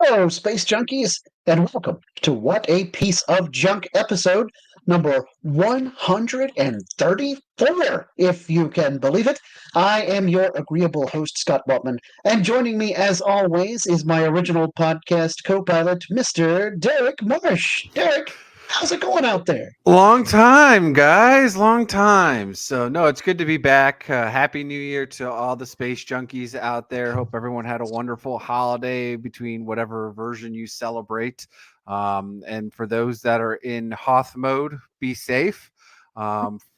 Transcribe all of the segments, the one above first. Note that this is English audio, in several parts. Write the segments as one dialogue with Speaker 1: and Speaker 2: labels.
Speaker 1: Hello, Space Junkies, and welcome to What a Piece of Junk episode number 134, if you can believe it. I am your agreeable host, Scott Waltman, and joining me, as always, is my original podcast co pilot, Mr. Derek Marsh. Derek, how's it going out there?
Speaker 2: Long time, guys. Long time. So, no, it's good to be back. Happy New Year to all the space junkies out there. Hope everyone had a wonderful holiday between whatever version you celebrate. And for those that are in Hoth mode, be safe.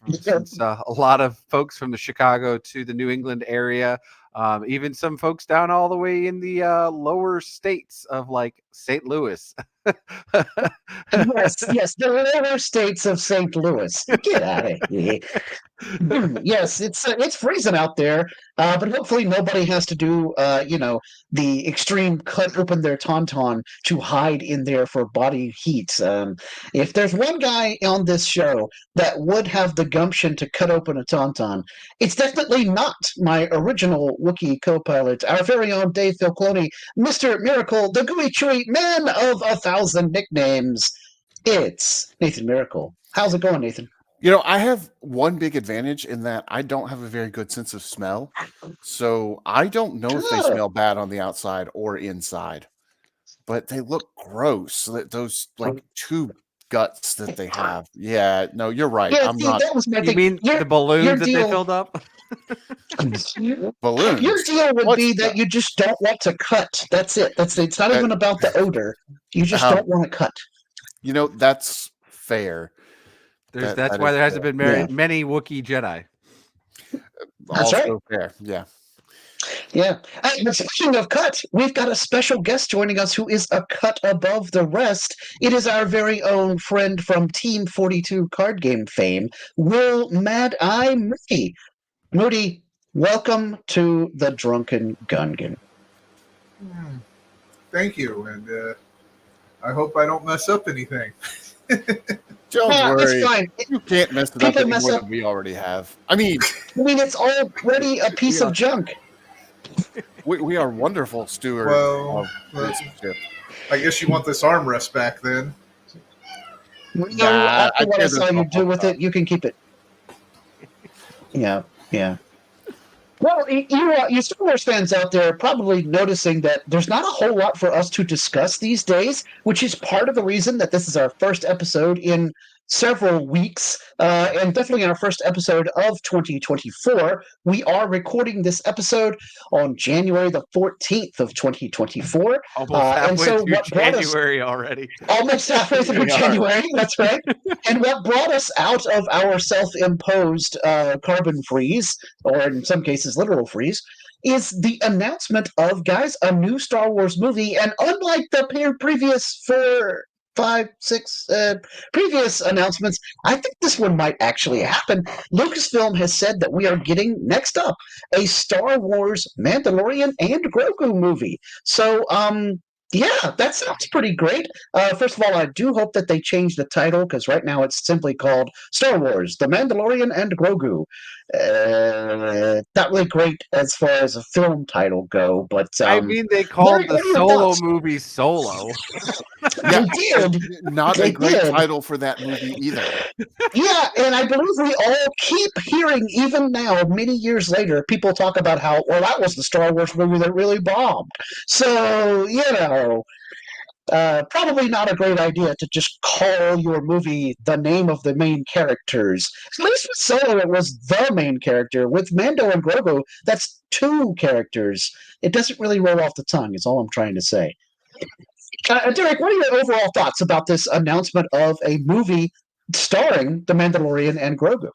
Speaker 2: Since a lot of folks from the Chicago to the New England area, even some folks down all the way in the lower states of like St. Louis.
Speaker 1: Yes, the lower states of St. Louis. Get out of here. Yes, it's freezing out there, but hopefully nobody has to do, the extreme cut open their tauntaun to hide in there for body heat. If there's one guy on this show that would have the gumption to cut open a tauntaun, it's definitely not my original Wookiee co-pilot, our very own Dave Filcloni, Mr. Miracle, the gooey chewy man of 1,000 nicknames. It's Nathan Miracle. How's it going, Nathan?
Speaker 3: I have one big advantage in that I don't have a very good sense of smell. So I don't know if they smell bad on the outside or inside, but they look gross. Those like tube guts that they have. Yeah, no, you're right.
Speaker 1: Yeah,
Speaker 3: I'm
Speaker 1: see,
Speaker 3: not
Speaker 1: that was my
Speaker 2: You
Speaker 1: thing.
Speaker 2: mean the balloons that they filled up?
Speaker 3: balloons.
Speaker 1: Your deal would
Speaker 3: What's
Speaker 1: be that you just don't want to cut. That's it. It's not
Speaker 3: that?
Speaker 1: even about the odor. You just
Speaker 3: Um,
Speaker 1: don't want to cut.
Speaker 3: that's fair.
Speaker 2: That's
Speaker 3: That
Speaker 2: why
Speaker 3: is
Speaker 2: there hasn't
Speaker 3: fair.
Speaker 2: been
Speaker 1: Yeah.
Speaker 2: many Wookiee Jedi.
Speaker 1: That's right.
Speaker 3: Also fair. Yeah.
Speaker 1: Yeah. But speaking of cut, we've got a special guest joining us who is a cut above the rest. It is our very own friend from Team 42 card game fame, Will Madeye Moody. Moody, welcome to the Drunken Gungan.
Speaker 4: Thank you, and I hope I don't mess up anything.
Speaker 3: Don't
Speaker 1: It's
Speaker 3: worry.
Speaker 1: fine.
Speaker 3: You can't mess it up
Speaker 1: People
Speaker 3: any
Speaker 1: mess
Speaker 3: more
Speaker 1: up.
Speaker 3: than we already have. I mean,
Speaker 1: It's already a piece of junk.
Speaker 3: we are wonderful stewards
Speaker 4: Well,
Speaker 3: of this ship.
Speaker 4: I guess you want this armrest back then.
Speaker 3: Nah,
Speaker 1: After what I
Speaker 3: I'd
Speaker 1: saw
Speaker 3: rather
Speaker 1: you
Speaker 3: not
Speaker 1: do with
Speaker 3: talk.
Speaker 1: it, you can keep it. Yeah. Well, you Star Wars fans out there are probably noticing that there's not a whole lot for us to discuss these days, which is part of the reason that this is our first episode in several weeks, and definitely our first episode of 2024. We are recording this episode on January the 14th of 2024.
Speaker 2: Almost
Speaker 1: And
Speaker 2: halfway
Speaker 1: so
Speaker 2: through
Speaker 1: what brought us
Speaker 2: January already.
Speaker 1: almost halfway through
Speaker 3: We are.
Speaker 1: January, that's right. And what brought us out of our self-imposed carbon freeze, or in some cases literal freeze, is the announcement of, guys, a new Star Wars movie. And unlike the previous 4, 5, 6 previous announcements, I think this one might actually happen. Lucasfilm has said that we are getting, next up, a Star Wars Mandalorian and Grogu movie. So, yeah, that sounds pretty great. First of all, I do hope that they change the title, because right now it's simply called Star Wars: The Mandalorian and Grogu. Not really great as far as a film title go, but
Speaker 2: I mean, they called the
Speaker 1: what are your
Speaker 2: solo
Speaker 1: thoughts?
Speaker 2: movie Solo.
Speaker 3: Yeah,
Speaker 1: They did.
Speaker 3: not
Speaker 1: They
Speaker 3: a great
Speaker 1: did.
Speaker 3: title for that movie either.
Speaker 1: Yeah, and I believe we all keep hearing, even now, many years later, people talk about how, well, that was the Star Wars movie that really bombed. So, probably not a great idea to just call your movie the name of the main characters. At least with Solo, it was the main character. With Mando and Grogu, that's two characters. It doesn't really roll off the tongue, is all I'm trying to say. Derek, what are your overall thoughts about this announcement of a movie starring the Mandalorian and Grogu?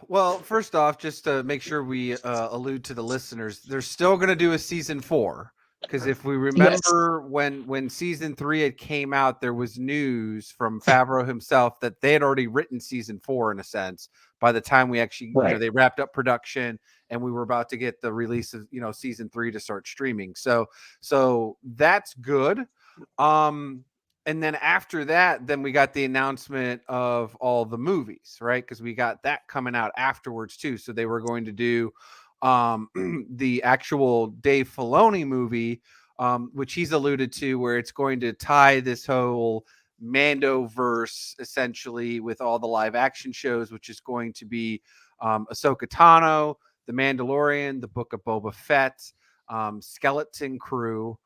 Speaker 2: Well, first off, just to make sure we allude to the listeners, they're still going to do a season 4, because if we remember when season 3 had came out, there was news from Favreau himself that they had already written season 4 in a sense by the time we actually they wrapped up production and we were about to get the release of season 3 to start streaming. So that's good. And then after that, then we got the announcement of all the movies, right? Because we got that coming out afterwards too. So they were going to do the actual Dave Filoni movie which he's alluded to, where it's going to tie this whole Mando verse essentially with all the live action shows, which is going to be Ahsoka Tano, The Mandalorian, The Book of Boba Fett, Skeleton Crew,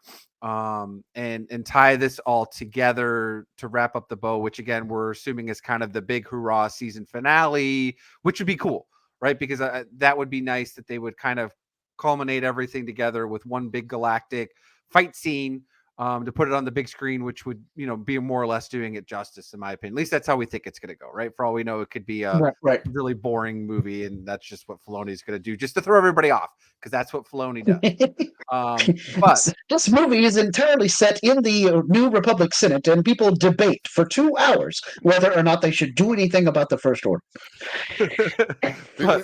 Speaker 2: and tie this all together to wrap up the bow, which again we're assuming is kind of the big hurrah season finale, which would be cool, right? Because that would be nice that they would kind of culminate everything together with one big galactic fight scene, to put it on the big screen, which would, be more or less doing it justice, in my opinion. At least that's how we think it's going to go, right? For all we know, it could be a
Speaker 1: Right.
Speaker 2: really boring movie, and that's just what Filoni is going to do, just to throw everybody off, because that's what Filoni does. But
Speaker 1: this movie is entirely set in the New Republic Senate, and people debate for 2 hours whether or not they should do anything about the First Order.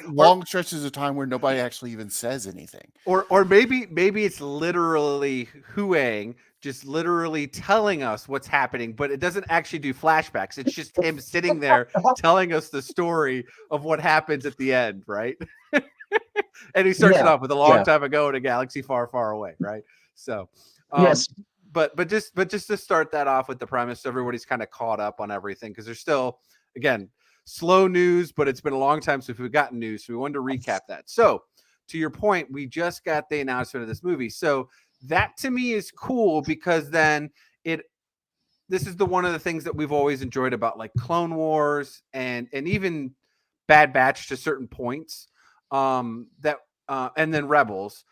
Speaker 3: Long stretches of time where nobody actually even says anything.
Speaker 2: Or maybe it's literally Huang just literally telling us what's happening, but it doesn't actually do flashbacks. It's just him sitting there telling us the story of what happens at the end, right? And he starts it off with a long time ago in a galaxy far, far away, right? So,
Speaker 1: yes.
Speaker 2: But just to start that off with the premise, so everybody's kind of caught up on everything, because there's still, again, slow news, but it's been a long time since we've gotten news, so we wanted to recap that. So, to your point, we just got the announcement of this movie, so that to me is cool, because then this is one of the things that we've always enjoyed about like Clone Wars and even Bad Batch to certain points, and then Rebels,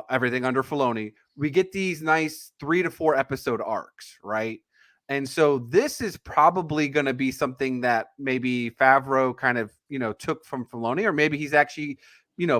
Speaker 2: everything under Filoni. We get these nice 3 to 4 episode arcs, right? And so this is probably going to be something that maybe Favreau kind of, took from Filoni, or maybe he's actually,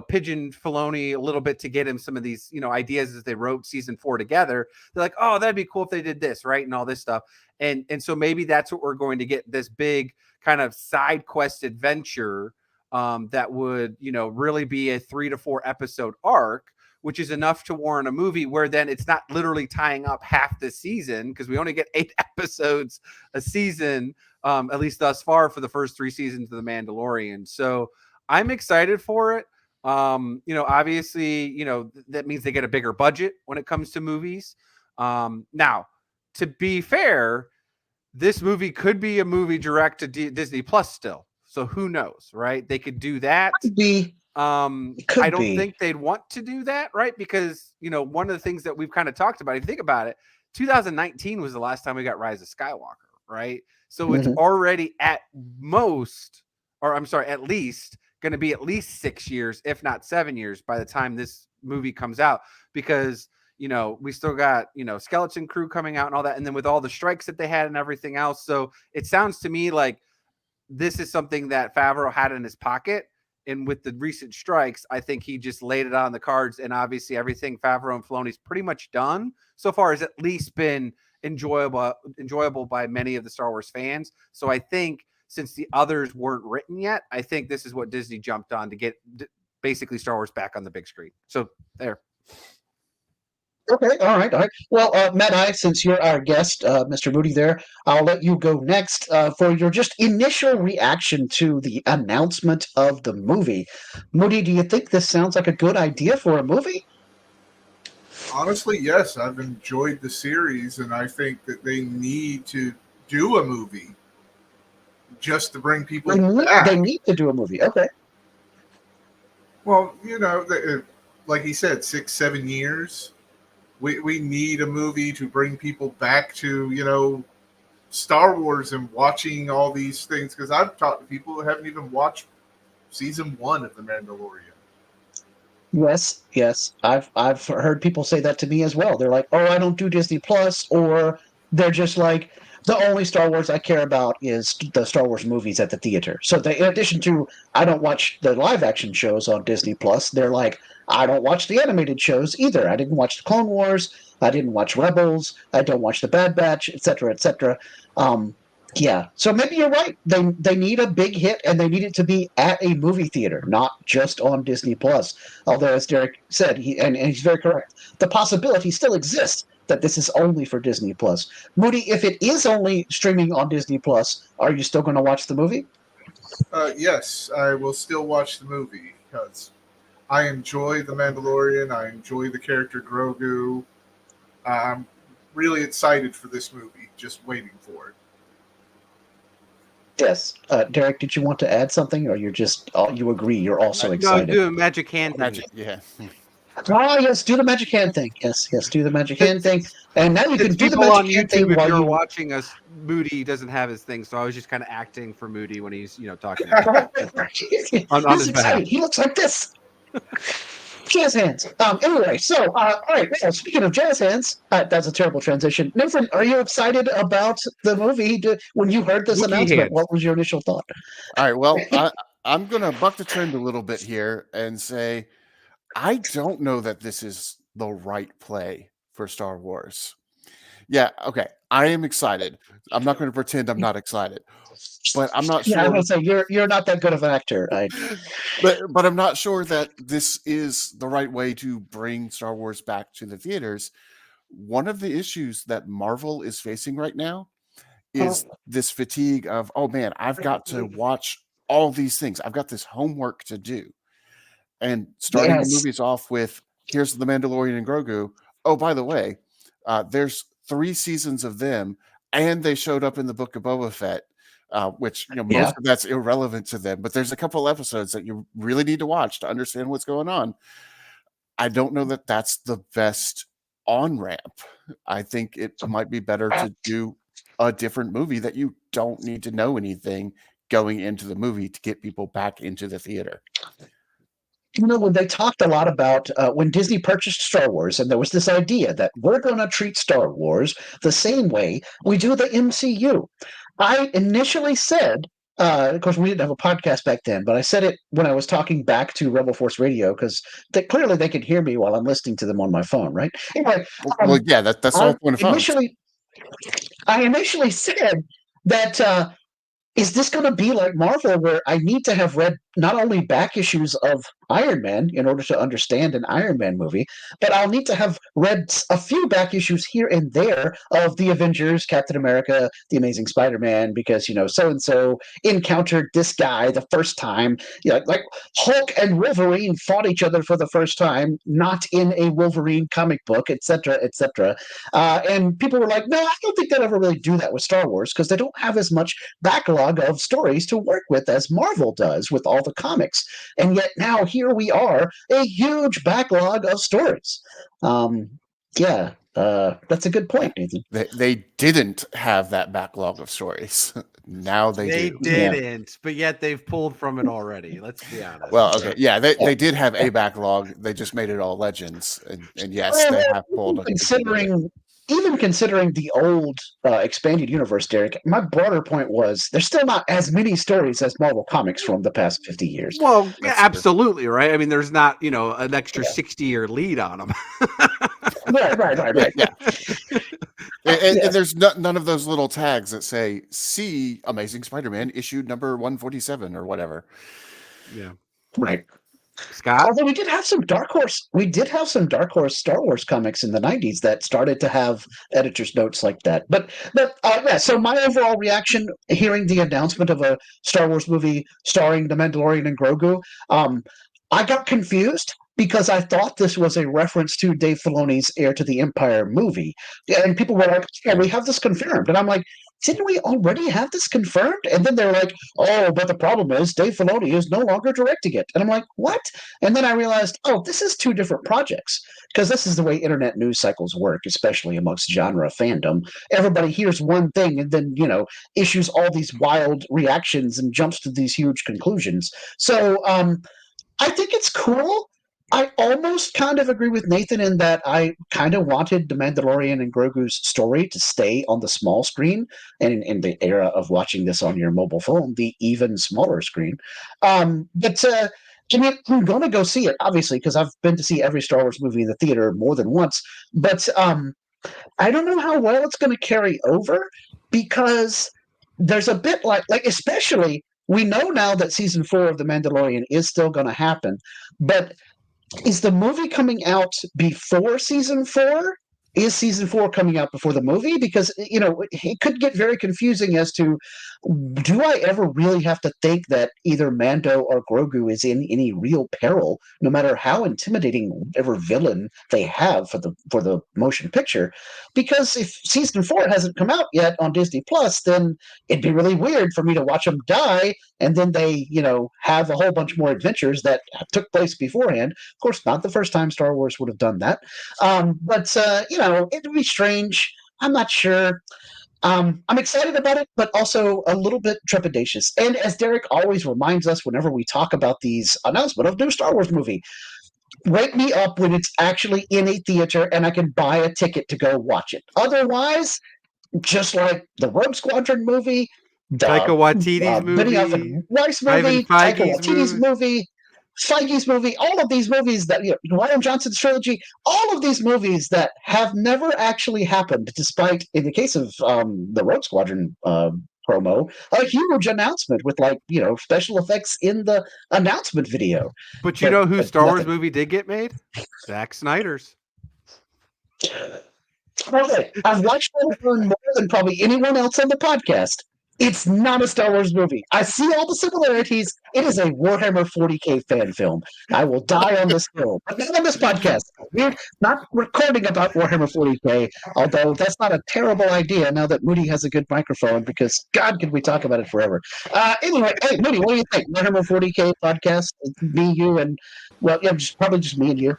Speaker 2: pigeoned Filoni a little bit to get him some of these, ideas as they wrote season 4 together. They're like, oh, that'd be cool if they did this, right? And all this stuff. And so maybe that's what we're going to get, this big kind of side quest adventure, that would, really be a 3 to 4 episode arc, which is enough to warrant a movie, where then it's not literally tying up half the season, because we only get 8 episodes a season, at least thus far, for the first 3 seasons of The Mandalorian. So I'm excited for it. Obviously, that means they get a bigger budget when it comes to movies. Now, to be fair, this movie could be a movie direct to Disney Plus still. So who knows, right? They could do that.
Speaker 1: Could be.
Speaker 2: I don't think they'd want to do that, right? Because, one of the things that we've kind of talked about, if you think about it, 2019 was the last time we got Rise of Skywalker, right? So it's already at least going to be at least 6 years, if not 7 years, by the time this movie comes out, because, we still got, Skeleton Crew coming out and all that. And then with all the strikes that they had and everything else. So it sounds to me like this is something that Favreau had in his pocket. And with the recent strikes, I think he just laid it on the cards. And obviously everything Favreau and Filoni's pretty much done so far has at least been enjoyable by many of the Star Wars fans. So I think, since the others weren't written yet, I think this is what Disney jumped on to get basically Star Wars back on the big screen. So there.
Speaker 1: Okay, all right. Well, Madeye, since you're our guest, Mr. Moody there, I'll let you go next for your just initial reaction to the announcement of the movie. Moody, do you think this sounds like a good idea for a movie?
Speaker 4: Honestly, yes. I've enjoyed the series, and I think that they need to do a movie just to bring people back.
Speaker 1: They need to do a movie. Okay.
Speaker 4: Well, like he said, 6-7 years. We need a movie to bring people back to, Star Wars and watching all these things. Because I've talked to people who haven't even watched season 1 of The Mandalorian.
Speaker 1: Yes. I've heard people say that to me as well. They're like, oh, I don't do Disney Plus, or they're just like, the only Star Wars I care about is the Star Wars movies at the theater. So in addition to, I don't watch the live action shows on Disney Plus, they're like, I don't watch the animated shows either. I didn't watch the Clone Wars. I didn't watch Rebels. I don't watch the Bad Batch, etc., etc. Yeah. So maybe you're right. They need a big hit, and they need it to be at a movie theater, not just on Disney Plus. Although, as Derek said, and he's very correct, the possibility still exists that this is only for Disney Plus. Moody, if it is only streaming on Disney Plus, are you still going to watch the movie?
Speaker 4: Yes, I will still watch the movie because I enjoy The Mandalorian. I enjoy the character Grogu. I'm really excited for this movie. Just waiting for it.
Speaker 1: Yes. Derek, did you want to add something, or you agree? You're also
Speaker 2: No,
Speaker 1: excited.
Speaker 2: do a magic hand thing.
Speaker 3: Magic, yeah.
Speaker 1: Ah, yes, do the magic hand thing. Yes, do the magic hand thing. And now you can
Speaker 2: Since
Speaker 1: do the
Speaker 2: people
Speaker 1: magic
Speaker 2: on
Speaker 1: hand
Speaker 2: YouTube,
Speaker 1: thing
Speaker 2: if
Speaker 1: while
Speaker 2: you're
Speaker 1: you.
Speaker 2: watching us, Moody doesn't have his thing, so I was just kind of acting for Moody when he's talking on
Speaker 1: He's
Speaker 2: his behalf.
Speaker 1: excited. He looks like this. Jazz hands. Anyway, so all right. Now, speaking of jazz hands, that's a terrible transition. Nathan, are you excited about the movie? When you heard this
Speaker 2: Wookiee
Speaker 1: announcement,
Speaker 2: hands.
Speaker 1: what was your initial thought?
Speaker 3: All right. Well, I'm going to buck the trend a little bit here and say I don't know that this is the right play for Star Wars. Yeah. Okay. I am excited. I'm not going to pretend I'm not excited, but I'm not
Speaker 1: Yeah, I'm
Speaker 3: sure.
Speaker 1: gonna say you're not that good of an actor.
Speaker 3: But I'm not sure that this is the right way to bring Star Wars back to the theaters. One of the issues that Marvel is facing right now is this fatigue of, oh man, I've got to watch all these things. I've got this homework to do. And starting the
Speaker 1: Yes.
Speaker 3: movies off with, here's the Mandalorian and Grogu. Oh, by the way, there's 3 seasons of them, and they showed up in the Book of Boba Fett, which most of that's irrelevant to them. But there's a couple episodes that you really need to watch to understand what's going on. I don't know that that's the best on ramp. I think it might be better to do a different movie that you don't need to know anything going into the movie to get people back into the theater.
Speaker 1: When they talked a lot about when Disney purchased Star Wars, and there was this idea that we're going to treat Star Wars the same way we do the MCU. I initially said, of course, we didn't have a podcast back then, but I said it when I was talking back to Rebel Force Radio because clearly they could hear me while I'm listening to them on my phone, right? Anyway,
Speaker 3: Well, yeah, that's the whole point of phones.
Speaker 1: I initially said that. Is this going to be like Marvel, where I need to have read not only back issues of Iron Man in order to understand an Iron Man movie, but I'll need to have read a few back issues here and there of the Avengers, Captain America, the Amazing Spider-Man, because so and so encountered this guy the first time. Like Hulk and Wolverine fought each other for the first time, not in a Wolverine comic book, etc., etc. And people were like, "No, I don't think they'll ever really do that with Star Wars because they don't have as much backlog of stories to work with as Marvel does with all the comics." And yet now here we are, a huge backlog of stories. That's a good point, Nathan.
Speaker 3: They didn't have that backlog of stories. Now they do.
Speaker 2: Didn't, but yet they've pulled from it already. Let's be honest.
Speaker 3: Well, okay, yeah, they did have a backlog. They just made it all legends, and yes, they have pulled.
Speaker 1: Even considering the old expanded universe, Derek, my broader point was there's still not as many stories as Marvel Comics from the past 50 years.
Speaker 2: Well, absolutely, right? I mean, there's not, an extra 60-year lead on them.
Speaker 1: Right.
Speaker 3: Yeah. And there's none of those little tags that say, see Amazing Spider-Man issue number 147 or whatever.
Speaker 2: Yeah.
Speaker 1: Right.
Speaker 2: Scott?
Speaker 1: Although we did have some Dark Horse Star Wars comics in the 90s that started to have editor's notes like that. But so my overall reaction hearing the announcement of a Star Wars movie starring the Mandalorian and Grogu, I got confused because I thought this was a reference to Dave Filoni's Heir to the Empire movie. And people were like, "Yeah, we have this confirmed." And I'm like, didn't we already have this confirmed? And then they're like, "Oh, but the problem is Dave Filoni is no longer directing it." And I'm like, what? And then I realized, oh, this is 2 different projects. Because this is the way internet news cycles work, especially amongst genre fandom. Everybody hears one thing and then, issues all these wild reactions and jumps to these huge conclusions. So I think it's cool. I almost kind of agree with Nathan in that I kind of wanted the Mandalorian and Grogu's story to stay on the small screen, and in the era of watching this on your mobile phone, the even smaller screen. But I'm going to go see it, obviously, because I've been to see every Star Wars movie in the theater more than once. But I don't know how well it's going to carry over because there's a bit like especially we know now that season 4 of The Mandalorian is still going to happen, but is the movie coming out before season 4? Is season 4 coming out before the movie? Because it could get very confusing as to do I ever really have to think that either Mando or Grogu is in any real peril, no matter how intimidating whatever villain they have for the motion picture? Because if season 4 hasn't come out yet on Disney Plus, then it'd be really weird for me to watch them die and then they, have a whole bunch more adventures that took place beforehand. Of course, not the first time Star Wars would have done that. But it would be strange. I'm not sure. I'm excited about it, but also a little bit trepidatious. And as Derek always reminds us whenever we talk about these announcement of new Star Wars movie, wake me up when it's actually in a theater and I can buy a ticket to go watch it. Otherwise, just like the Rogue Squadron movie, the
Speaker 2: Taika Waititi's
Speaker 1: Benioff
Speaker 2: movie,
Speaker 1: and Weiss
Speaker 2: Ivan
Speaker 1: movie, Taika
Speaker 2: Feige's
Speaker 1: Waititi's movie, Feige's movie, all of these movies that Ryan Johnson's trilogy, all of these movies that have never actually happened, despite in the case of the Rogue Squadron promo, a huge announcement with special effects in the announcement video.
Speaker 2: But you know who Star Wars
Speaker 1: nothing.
Speaker 2: movie did get made? Zack Snyder's.
Speaker 1: Okay, I've watched it more than probably anyone else on the podcast. It's not a Star Wars movie. I see all the similarities. It is a Warhammer 40K fan film. I will die on this hill, but not on this podcast. We're not recording about Warhammer 40K, although that's not a terrible idea now that Moody has a good microphone, because God, could we talk about it forever. Anyway, hey, Moody, what do you think? Warhammer 40K podcast? Me, you, and, probably just me and you.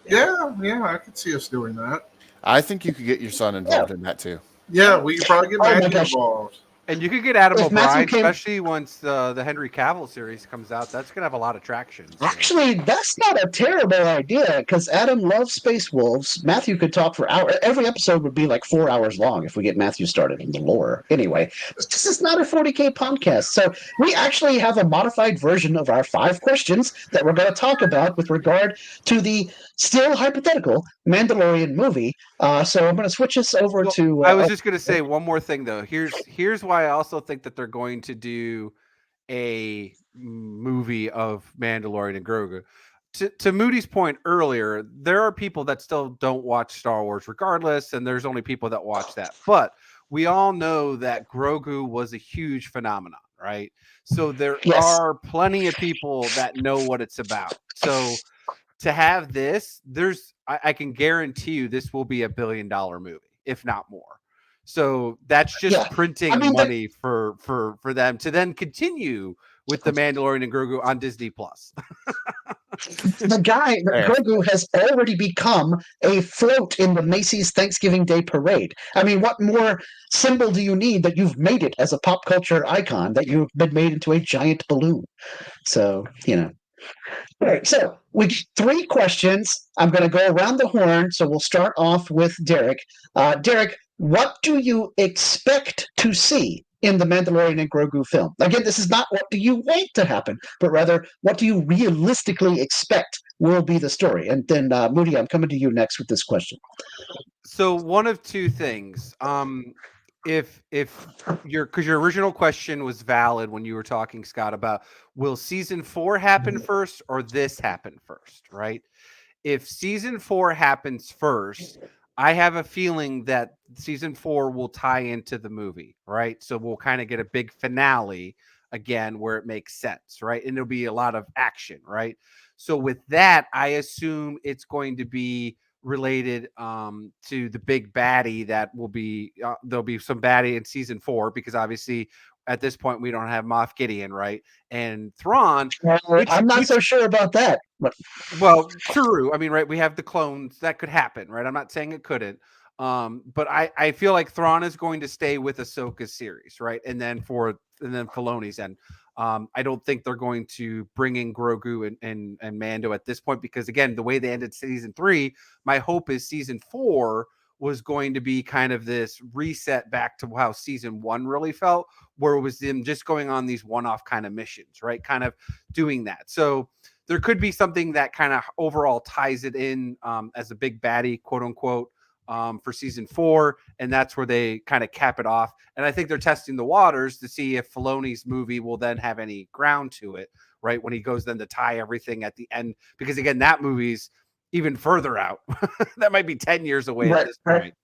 Speaker 4: Yeah, I could see us doing that.
Speaker 3: I think you could get your son involved in that too.
Speaker 4: Yeah, we could probably get Matthew involved.
Speaker 2: And you could get Adam
Speaker 1: If
Speaker 2: O'Brien,
Speaker 1: Matthew came-
Speaker 2: especially once the Henry Cavill series comes out. That's going to have a lot of traction. So.
Speaker 1: Actually, that's not a terrible idea, because Adam loves Space Wolves. Matthew could talk for hours. Every episode would be like 4 hours long if we get Matthew started in the lore. Anyway, this is not a 40K podcast. So we actually have a modified version of our 5 questions that we're going to talk about with regard to the still hypothetical Mandalorian movie. So I'm going to switch this over to...
Speaker 2: I was just going to say one more thing, though. Here's why I also think that they're going to do a movie of Mandalorian and Grogu. To Moody's point earlier, there are people that still don't watch Star Wars regardless, and there's only people that watch that. But we all know that Grogu was a huge phenomenon, right? So there are plenty of people that know what it's about. So to have this, I can guarantee you this will be $1 billion movie, if not more. So that's just printing money for them to then continue with the Mandalorian and Grogu on Disney Plus.
Speaker 1: The guy, Grogu, has already become a float in the Macy's Thanksgiving Day Parade. I mean, what more symbol do you need that you've made it as a pop culture icon, that you've been made into a giant balloon? So, All right, so we get 3 questions. I'm going to go around the horn, so we'll start off with Derek. Derek, what do you expect to see in the Mandalorian and Grogu film? Again, this is not what do you want to happen, but rather what do you realistically expect will be the story? And then, Moody, I'm coming to you next with this question.
Speaker 2: So one of 2 things. If your original question was valid when you were talking, Scott, about will season 4 happen first or this happen first, right? If season 4 happens first, I have a feeling that season 4 will tie into the movie, right? So we'll kind of get a big finale again where it makes sense, right? And there'll be a lot of action, right? So with that, I assume it's going to be related to the big baddie that will be there'll be some baddie in season 4, because obviously at this point we don't have Moff Gideon, right? And Thrawn,
Speaker 1: I'm not so sure about that. But...
Speaker 2: Well, true. I mean, right, we have the clones. That could happen, right? I'm not saying it couldn't. But I feel like Thrawn is going to stay with Ahsoka's series, right? And then Filoni's end. I don't think they're going to bring in Grogu and Mando at this point, because again, the way they ended season 3, my hope is season 4 was going to be kind of this reset back to how season 1 really felt, where it was them just going on these one-off kind of missions, right? Kind of doing that. So there could be something that kind of overall ties it in as a big baddie, quote unquote, for season 4, and that's where they kind of cap it off. And I think they're testing the waters to see if Filoni's movie will then have any ground to it, right? When he goes then to tie everything at the end, because again, that movie's even further out. That might be 10 years away at this point.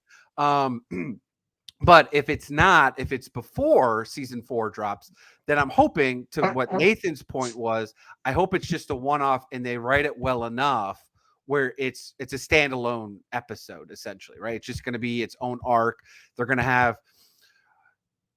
Speaker 2: But if it's not, if it's before season 4 drops, then I'm hoping, to what Nathan's point was, I hope it's just a one-off and they write it well enough where it's a standalone episode, essentially, right? It's just going to be its own arc. They're going to have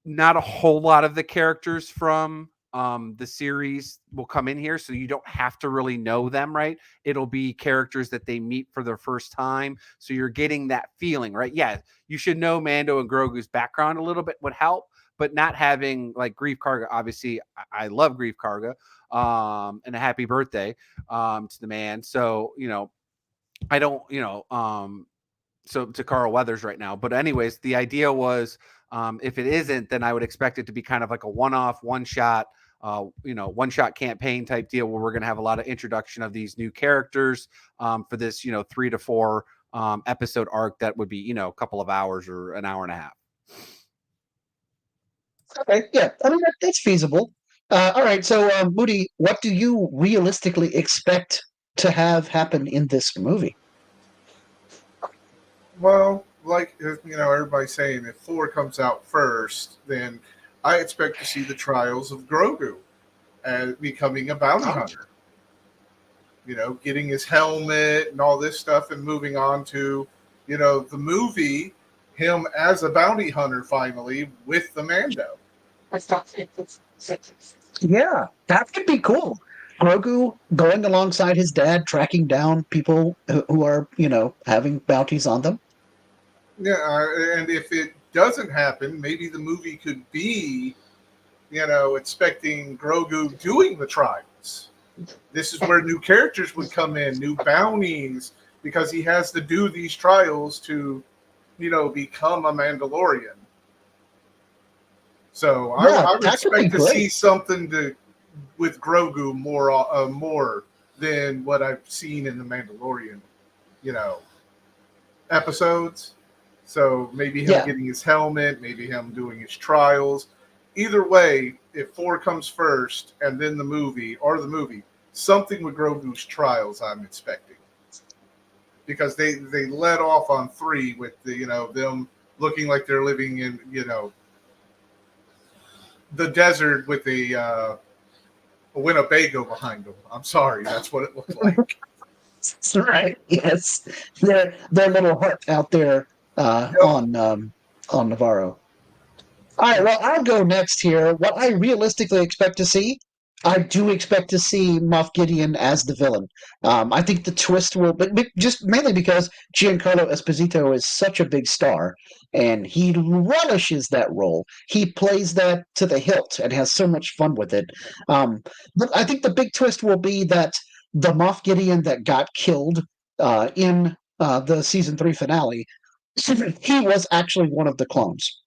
Speaker 2: not a whole lot of the characters from the series will come in here, so you don't have to really know them, right? It'll be characters that they meet for their first time, so you're getting that feeling, right? Yeah, you should know Mando and Grogu's background a little bit would help, but not having like Grief Karga. Obviously, I love Grief Karga, and a happy birthday to the man. So I don't, so to Carl Weathers right now. But anyways, the idea was, if it isn't, then I would expect it to be kind of like a one-off, one-shot, one-shot campaign type deal where we're going to have a lot of introduction of these new characters for this, 3 to 4 episode arc that would be, a couple of hours or an hour and a half.
Speaker 1: Okay, yeah, I mean that's feasible. All right, so Moody, what do you realistically expect to have happen in this movie?
Speaker 4: Well, like everybody's saying, if 4 comes out first, then I expect to see the trials of Grogu as becoming a bounty hunter. Getting his helmet and all this stuff, and moving on to, the movie, him as a bounty hunter finally with the Mando.
Speaker 1: Yeah, that could be cool. Grogu going alongside his dad, tracking down people who are, having bounties on them.
Speaker 4: Yeah, and if it doesn't happen, maybe the movie could be, expecting Grogu doing the trials. This is where new characters would come in, new bounties, because he has to do these trials to, become a Mandalorian. So
Speaker 1: Yeah,
Speaker 4: I would
Speaker 1: that could be
Speaker 4: expect to
Speaker 1: great.
Speaker 4: see something with Grogu more than what I've seen in the Mandalorian, episodes. So maybe him
Speaker 1: Yeah.
Speaker 4: getting his helmet, maybe him doing his trials. Either way, if 4 comes first and then the movie, something with Grogu's trials, I'm expecting. Because they let off on 3 with the them looking like they're living in the desert with a Winnebago behind them. I'm sorry, that's what it looked like.
Speaker 1: That's right. Yes, their little hut out there on Navarro. All right, well, I'll go next here. What I realistically expect to see, I do expect to see Moff Gideon as the villain. I think the twist will, but just mainly because Giancarlo Esposito is such a big star, and he relishes that role. He plays that to the hilt and has so much fun with it. But I think the big twist will be that the Moff Gideon that got killed in the season 3 finale, he was actually one of the clones.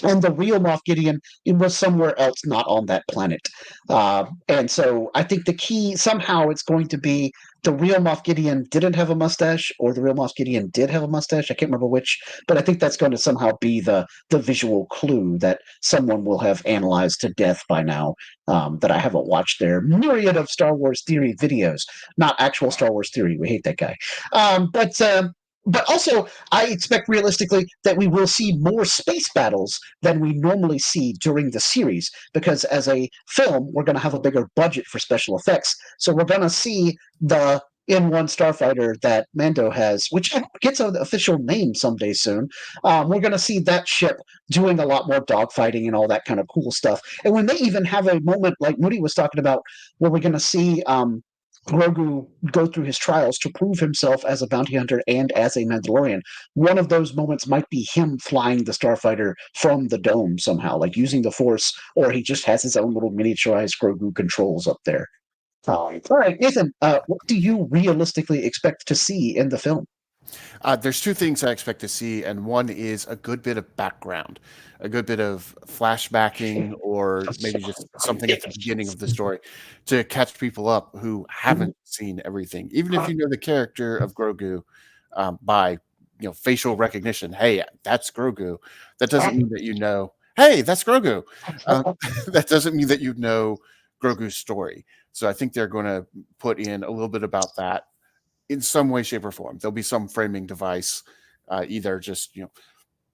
Speaker 1: And the real Moff Gideon, it was somewhere else, not on that planet. And so I think the key, somehow it's going to be the real Moff Gideon didn't have a mustache, or the real Moff Gideon did have a mustache. I can't remember which, but I think that's going to somehow be the visual clue that someone will have analyzed to death by now, that I haven't watched their myriad of Star Wars theory videos. Not actual Star Wars theory. We hate that guy. But also, I expect realistically that we will see more space battles than we normally see during the series, because as a film, we're going to have a bigger budget for special effects. So we're going to see the N1 starfighter that Mando has, which gets an official name someday soon. We're going to see that ship doing a lot more dogfighting and all that kind of cool stuff. And when they even have a moment like Moody was talking about, where we're going to see Grogu go through his trials to prove himself as a bounty hunter and as a Mandalorian. One of those moments might be him flying the starfighter from the dome somehow, like using the Force, or he just has his own little miniaturized Grogu controls up there. All right, Nathan, what do you realistically expect to see in the film?
Speaker 3: There's 2 things I expect to see, and one is a good bit of background, a good bit of flashbacking, or maybe just something at the beginning of the story to catch people up who haven't seen everything. Even if you know the character of Grogu by facial recognition, hey, that's Grogu. That doesn't mean that hey, that's Grogu. That doesn't mean that Grogu's story. So I think they're going to put in a little bit about that in some way, shape, or form. There'll be some framing device, either just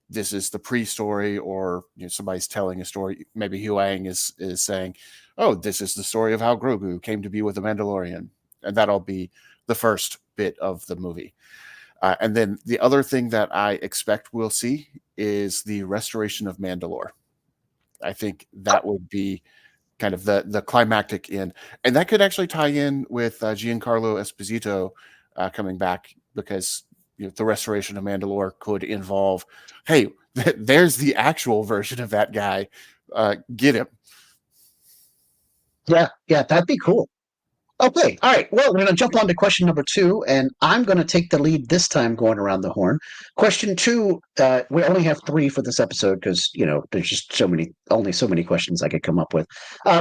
Speaker 3: this is the pre-story, or somebody's telling a story. Maybe Huang is saying, "Oh, this is the story of how Grogu came to be with the Mandalorian," and that'll be the first bit of the movie. And then the other thing that I expect we'll see is the restoration of Mandalore. I think that would be kind of the climactic end, and that could actually tie in with Giancarlo Esposito coming back, because the restoration of Mandalore could involve, hey, there's the actual version of that guy, get him.
Speaker 1: Yeah, that'd be cool. Okay, all right. Well, we're going to jump on to question number 2, and I'm going to take the lead this time going around the horn. Question 2, we only have 3 for this episode because, there's just only so many questions I could come up with.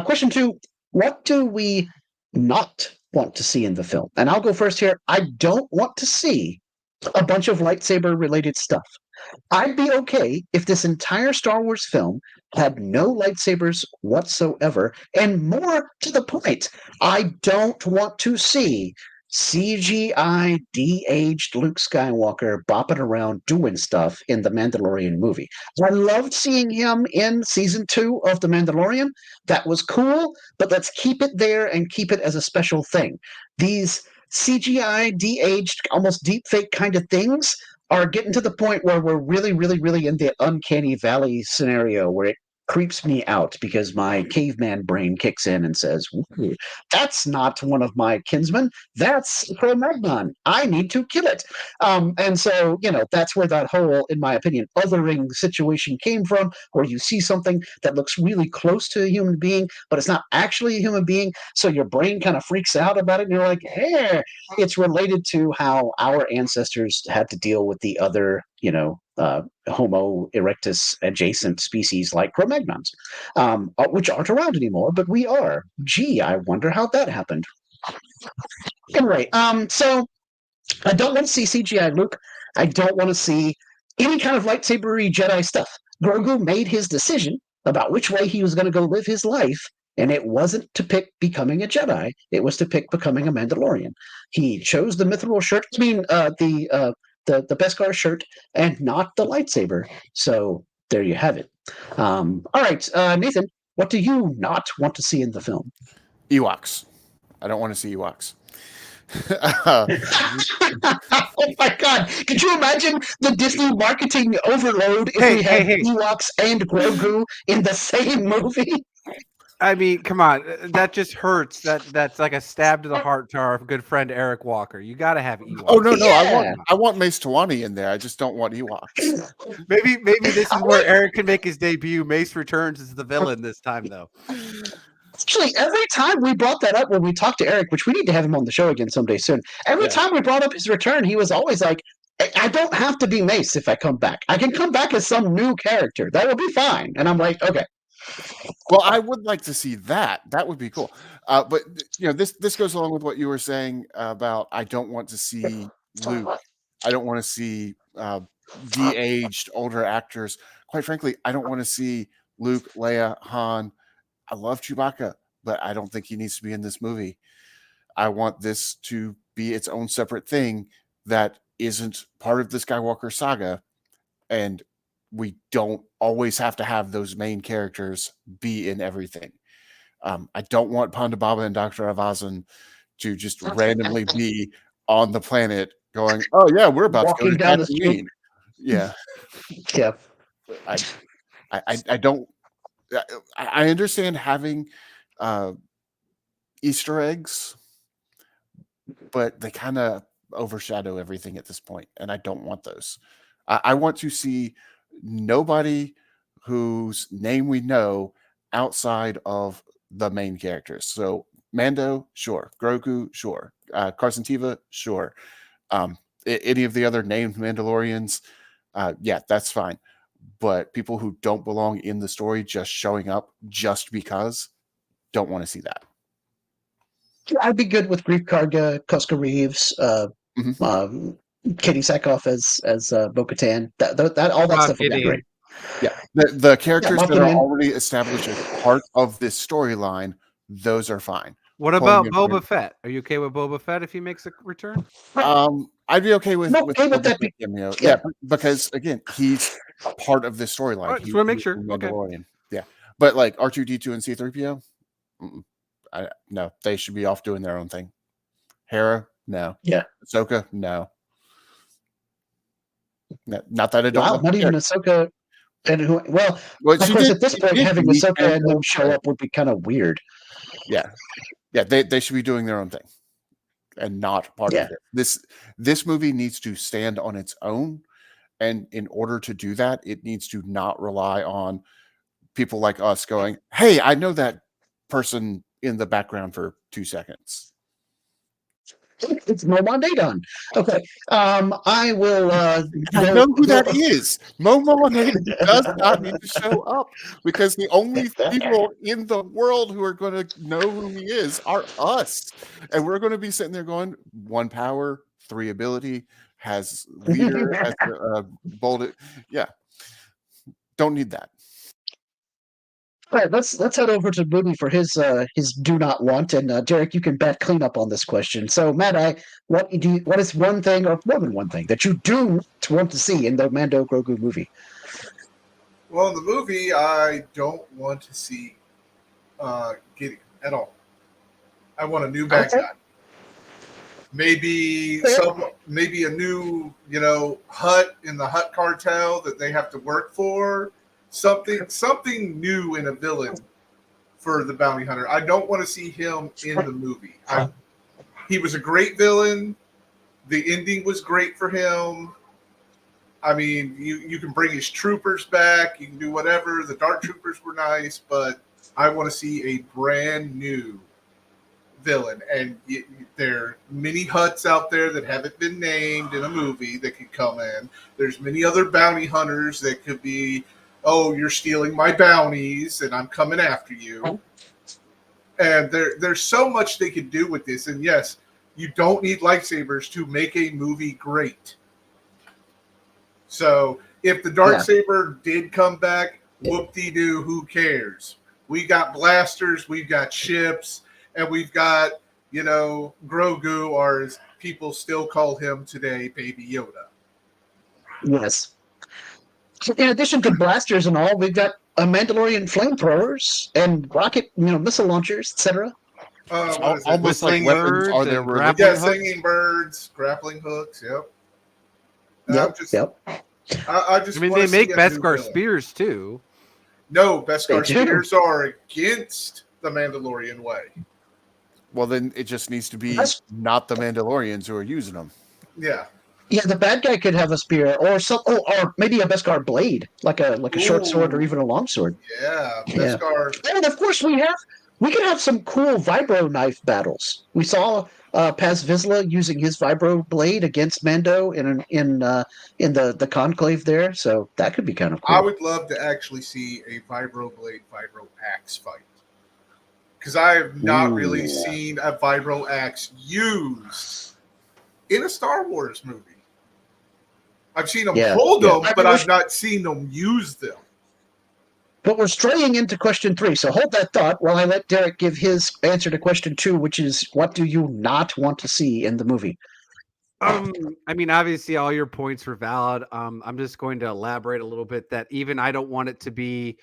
Speaker 1: Question 2, what do we not want to see in the film? And I'll go first here. I don't want to see a bunch of lightsaber-related stuff. I'd be okay if this entire Star Wars film had no lightsabers whatsoever, and more to the point, I don't want to see CGI de-aged Luke Skywalker bopping around doing stuff in the Mandalorian movie. I loved seeing him in season 2 of The Mandalorian. That was cool, but let's keep it there and keep it as a special thing. These CGI de-aged, almost deepfake kind of things are getting to the point where we're really, really, really in the uncanny valley scenario where it creeps me out because my caveman brain kicks in and says, that's not one of my kinsmen. That's Cro-Magnon. I need to kill it. And so, that's where that whole, in my opinion, othering situation came from, where you see something that looks really close to a human being, but it's not actually a human being. So your brain kind of freaks out about it. And you're like, hey, it's related to how our ancestors had to deal with the other, Homo erectus adjacent species like Cro-Magnons, which aren't around anymore, but we are. Gee, I wonder how that happened. Anyway, so I don't want to see CGI Luke. I don't want to see any kind of lightsabery Jedi stuff. Grogu made his decision about which way he was going to go live his life, and it wasn't to pick becoming a Jedi. It was to pick becoming a Mandalorian. He chose the mithril shirt. The Beskar shirt, and not the lightsaber. So there you have it. All right, Nathan, what do you not want to see in the film?
Speaker 3: Ewoks. I don't want to see Ewoks.
Speaker 1: Oh my God! Could you imagine the Disney marketing overload if we had Ewoks and Grogu in the same movie?
Speaker 2: I mean, come on, that just hurts. That's like a stab to the heart to our good friend Eric Walker. You got to have Ewoks.
Speaker 3: Oh no, yeah. I want Mace Tawani in there. I just don't want Ewoks.
Speaker 2: Maybe this is where Eric can make his debut. Mace returns as the villain this time, though.
Speaker 1: Actually, every time we brought that up when we talked to Eric, which we need to have him on the show again someday soon, every time we brought up his return, he was always like, I don't have to be Mace if I come back. I can come back as some new character. That will be fine. And I'm like, okay.
Speaker 3: Well, I would like to see that. That would be cool. But this goes along with what you were saying about I don't want to see Luke. I don't want to see de-aged older actors. Quite frankly, I don't want to see Luke, Leia, Han. I love Chewbacca, but I don't think he needs to be in this movie. I want this to be its own separate thing that isn't part of the Skywalker saga, and we don't always have to have those main characters be in everything. I don't want Ponda Baba and Dr. Avazan to just randomly be on the planet going, oh yeah, we're about
Speaker 1: walking
Speaker 3: to go to
Speaker 1: down the street.
Speaker 3: Yeah.
Speaker 1: Yeah.
Speaker 3: I don't. I understand having Easter eggs, but they kind of overshadow everything at this point, and I don't want those. I want to see nobody whose name we know outside of the main characters. So Mando, sure. Grogu, sure. Carson Teva, sure. Any of the other named Mandalorians, yeah, that's fine. But people who don't belong in the story just showing up just because, don't want to see that.
Speaker 1: I'd be good with Grief Karga, Koska Reeves, Katie Sackhoff as Bo-Katan. That all that stuff would be great.
Speaker 3: Yeah, the characters that are already established as part of this storyline, those are fine.
Speaker 2: What about Boba Fett? Are you okay with Boba Fett if he makes a return?
Speaker 3: I'd be okay with
Speaker 1: I'm okay with
Speaker 3: Boba
Speaker 1: that
Speaker 3: Fett cameo.
Speaker 1: yeah.
Speaker 3: Because again, he's part of the storyline.
Speaker 2: Right, just wanna make sure.
Speaker 3: He's
Speaker 2: Okay.
Speaker 3: Mandalorian. Yeah, but like R2D2 and C3PO, no, they should be off doing their own thing. Hera, no.
Speaker 1: Yeah.
Speaker 3: Ahsoka, no. Not that I don't.
Speaker 1: Wow,
Speaker 3: love
Speaker 1: not
Speaker 3: the
Speaker 1: even
Speaker 3: character.
Speaker 1: Ahsoka. And who? Well,
Speaker 3: Well,
Speaker 1: of
Speaker 3: she
Speaker 1: course,
Speaker 3: did.
Speaker 1: at this
Speaker 3: She
Speaker 1: point,
Speaker 3: did
Speaker 1: having
Speaker 3: meet
Speaker 1: Ahsoka and
Speaker 3: Mando,
Speaker 1: them show up would be kind of weird.
Speaker 3: Yeah, they should be doing their own thing and not part
Speaker 1: Yeah.
Speaker 3: of it. This movie needs to stand on its own, and in order to do that, it needs to not rely on people like us going, "Hey, I know that person in the background for 2 seconds."
Speaker 1: It's Mo Mondadon. Okay. I will
Speaker 3: I know who that is. Momo does not need to show up because the only people in the world who are going to know who he is are us. And we're going to be sitting there going, 1 power, 3 ability, has leader, has bold. Yeah. Don't need that.
Speaker 1: All right, let's head over to Moody for his do not want, and Derek, you can bet clean up on this question. So, Madeye, what is one thing or more than one thing that you do want to see in the Mando Grogu movie?
Speaker 4: Well, in the movie, I don't want to see Gideon at all. I want a new bad guy. Maybe maybe a new, Hut in the Hut cartel that they have to work for. Something new in a villain for the bounty hunter. I don't want to see him in the movie. He was a great villain. The ending was great for him. I mean, you can bring his troopers back. You can do whatever. The Dark Troopers were nice, but I want to see a brand new villain. And there are many Huts out there that haven't been named in a movie that could come in. There's many other bounty hunters that could be, oh, you're stealing my bounties and I'm coming after you. And there's so much they could do with this. And yes, you don't need lightsabers to make a movie great. So if the Darksaber did come back, whoop-de-doo, who cares? We got blasters, we've got ships, and we've got, Grogu, or as people still call him today, Baby Yoda.
Speaker 1: Yes. In addition to blasters and all, we've got Mandalorian flamethrowers and rocket, missile launchers, etc.
Speaker 3: Almost like weapons are there religion?
Speaker 4: Yeah, singing birds, grappling hooks. Yep.
Speaker 1: Yep.
Speaker 4: I
Speaker 2: mean, they make Beskar spears too.
Speaker 4: No, Beskar spears are against the Mandalorian way.
Speaker 3: Well, then it just needs to be not the Mandalorians who are using them.
Speaker 4: Yeah.
Speaker 1: Yeah, the bad guy could have a spear, or maybe a Beskar blade, like a short sword or even a long sword.
Speaker 4: Yeah, Beskar.
Speaker 1: Yeah. And of course, we could have some cool vibro knife battles. We saw Paz Vizsla using his vibro blade against Mando in the conclave there, so that could be kind of cool.
Speaker 4: I would love to actually see a vibro blade, vibro axe fight, because I have not really seen a vibro axe used in a Star Wars movie. I've seen them hold them, but I've not seen them use them.
Speaker 1: But we're straying into question 3, so hold that thought while I let Derek give his answer to question 2, which is, what do you not want to see in the movie?
Speaker 2: I mean, obviously, all your points were valid. I'm just going to elaborate a little bit that even I don't want it to be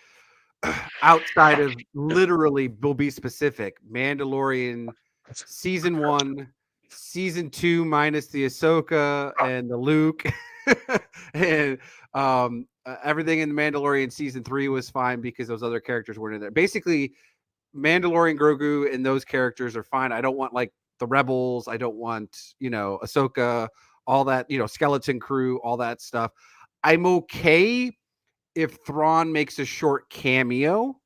Speaker 2: outside of literally, we'll be specific, Mandalorian season 1, season 2 minus the Ahsoka and the Luke, and everything in the Mandalorian season 3 was fine because those other characters weren't in there. Basically, Mandalorian Grogu and those characters are fine. I don't want like the Rebels. I don't want, Ahsoka, all that, skeleton crew, all that stuff. I'm okay if Thrawn makes a short cameo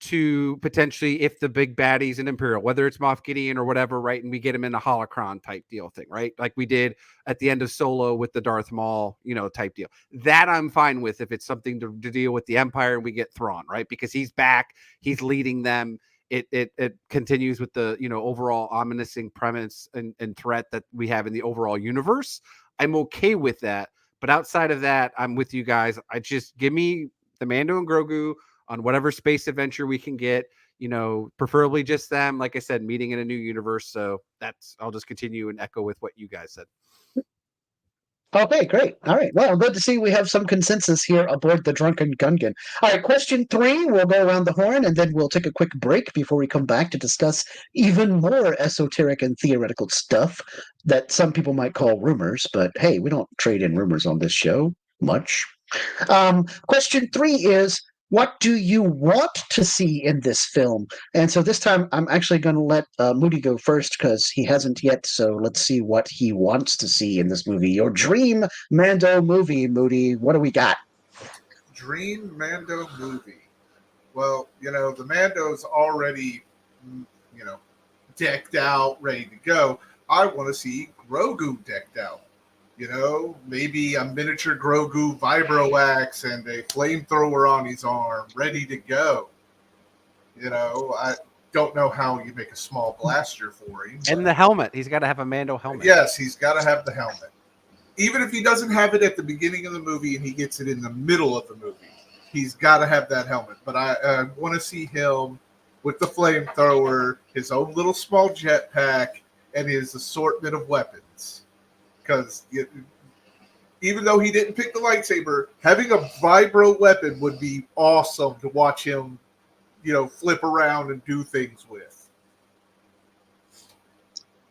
Speaker 2: to potentially, if the big baddie's an Imperial, whether it's Moff Gideon or whatever, right? And we get him in a holocron type deal thing, right? Like we did at the end of Solo with the Darth Maul, type deal. That I'm fine with if it's something to deal with the Empire and we get Thrawn, right? Because he's back, he's leading them. It continues with the, overall ominous premise and threat that we have in the overall universe. I'm okay with that. But outside of that, I'm with you guys. I just give me the Mando and Grogu on whatever space adventure we can get. preferably just them. Like I said, meeting in a new universe. So I'll just continue and echo with what you guys said.
Speaker 1: Okay, great. All right. Well, good to see we have some consensus here aboard the Drunken Gungan. All right, question 3. We'll go around the horn, and then we'll take a quick break before we come back to discuss even more esoteric and theoretical stuff that some people might call rumors. But hey, we don't trade in rumors on this show much. Question 3 is, what do you want to see in this film? And so this time I'm actually going to let Moody go first because he hasn't yet. So let's see what he wants to see in this movie. Your dream Mando movie, Moody. What do we got?
Speaker 4: Dream Mando movie. Well, the Mando's already, decked out, ready to go. I want to see Grogu decked out. Maybe a miniature Grogu vibro axe and a flamethrower on his arm, ready to go. I don't know how you make a small blaster for him.
Speaker 2: And the helmet. He's got to have a Mando helmet.
Speaker 4: Yes, he's got to have the helmet. Even if he doesn't have it at the beginning of the movie and he gets it in the middle of the movie, he's got to have that helmet. But I want to see him with the flamethrower, his own little small jetpack, and his assortment of weapons. Because even though he didn't pick the lightsaber, having a vibro weapon would be awesome to watch him, flip around and do things with.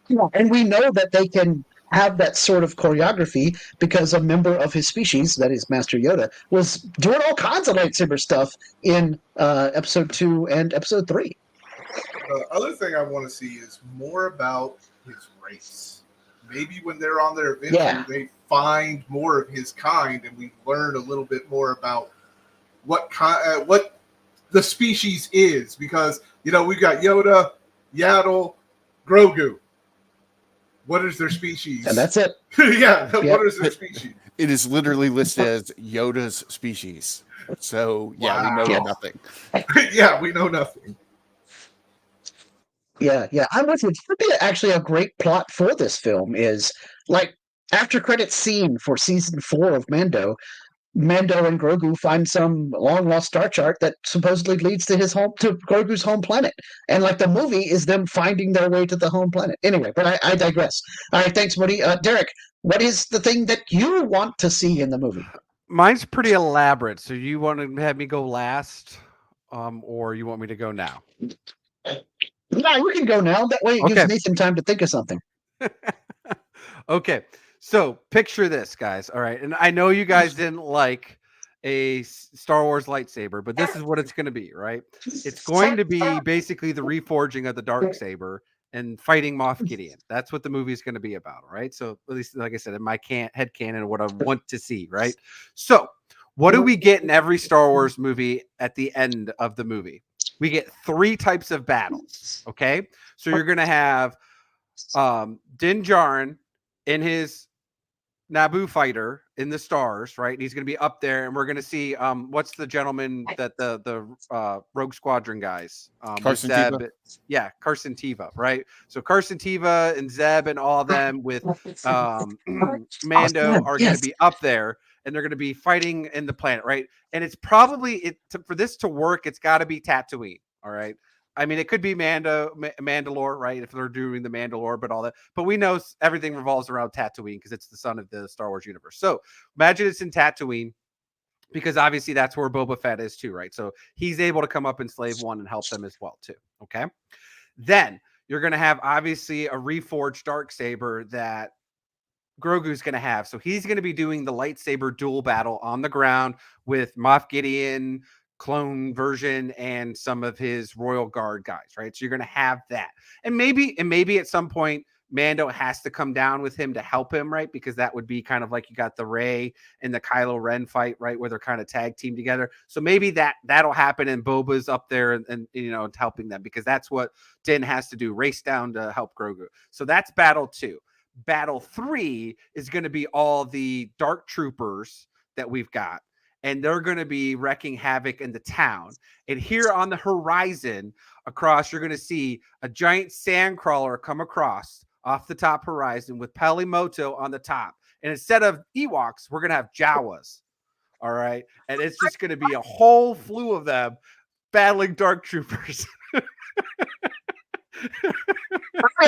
Speaker 1: And we know that they can have that sort of choreography because a member of his species, that is Master Yoda, was doing all kinds of lightsaber stuff in episode 2 and episode 3.
Speaker 4: The other thing I want to see is more about his race. Maybe when they're on their adventure, they find more of his kind, and we learn a little bit more about what the species is. Because we've got Yoda, Yaddle, Grogu. What is their species?
Speaker 1: And that's it.
Speaker 4: Yeah, what is their species?
Speaker 3: It is literally listed as Yoda's species. So we know nothing.
Speaker 4: Yeah, we know nothing.
Speaker 1: Yeah, I'm with you. It would be actually a great plot for this film is, like, after credits scene for season 4 of Mando and Grogu find some long-lost star chart that supposedly leads to Grogu's home planet. And, like, the movie is them finding their way to the home planet. Anyway, but I digress. All right, thanks, Moody. Derek, what is the thing that you want to see in the movie?
Speaker 2: Mine's pretty elaborate. So you want to have me go last, or you want me to go now?
Speaker 1: No, you can go now. That way it gives Nathan time to think of something.
Speaker 2: Okay. So picture this, guys. All right. And I know you guys didn't like a Star Wars lightsaber, but this is what it's going to be, right? It's going to be basically the reforging of the Darksaber and fighting Moff Gideon. That's what the movie is going to be about, right? So at least, like I said, in my head canon, what I want to see, right? So what do we get in every Star Wars movie at the end of the movie? We get 3 types of battles, okay? So you're going to have Din Djarin in his Naboo fighter in the stars, right? And he's going to be up there, and we're going to see what's the gentleman that the Rogue Squadron guys,
Speaker 3: Carson Teva.
Speaker 2: Yeah, Carson Teva, right? So Carson Teva and Zeb and all of them with Mando are going to be up there, and they're going to be fighting in the planet, right? And it's probably for this to work, it's got to be Tatooine, all right? I mean, it could be Mandalore, right? If they're doing the Mandalore, but all that. But we know everything revolves around Tatooine because it's the sun of the Star Wars universe. So imagine it's in Tatooine because obviously that's where Boba Fett is too, right? So he's able to come up in Slave One and help them as well too, okay? Then you're going to have obviously a reforged Darksaber that Grogu's going to have. So he's going to be doing the lightsaber duel battle on the ground with Moff Gideon, clone version, and some of his Royal Guard guys, right? So you're going to have that. And maybe at some point, Mando has to come down with him to help him, right? Because that would be kind of like you got the Rey and the Kylo Ren fight, right? Where they're kind of tag team together. So maybe that'll happen and Boba's up there and helping them because that's what Din has to do, race down to help Grogu. So that's battle 2. Battle 3 is going to be all the dark troopers that we've got, and they're going to be wrecking havoc in the town. And here on the horizon across, you're going to see a giant sand crawler come across off the top horizon with Pelimoto on the top. And instead of Ewoks, we're going to have Jawas. All right. And it's just going to be a whole slew of them battling dark troopers.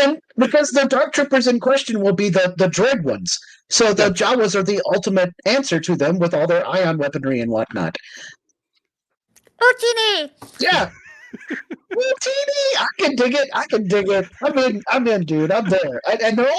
Speaker 1: And because the Dark Troopers in question will be the Dread ones. So the Jawas are the ultimate answer to them with all their ion weaponry and whatnot. Yeah. Martini! I can dig it. I can dig it. I'm in, dude. I'm there. And they're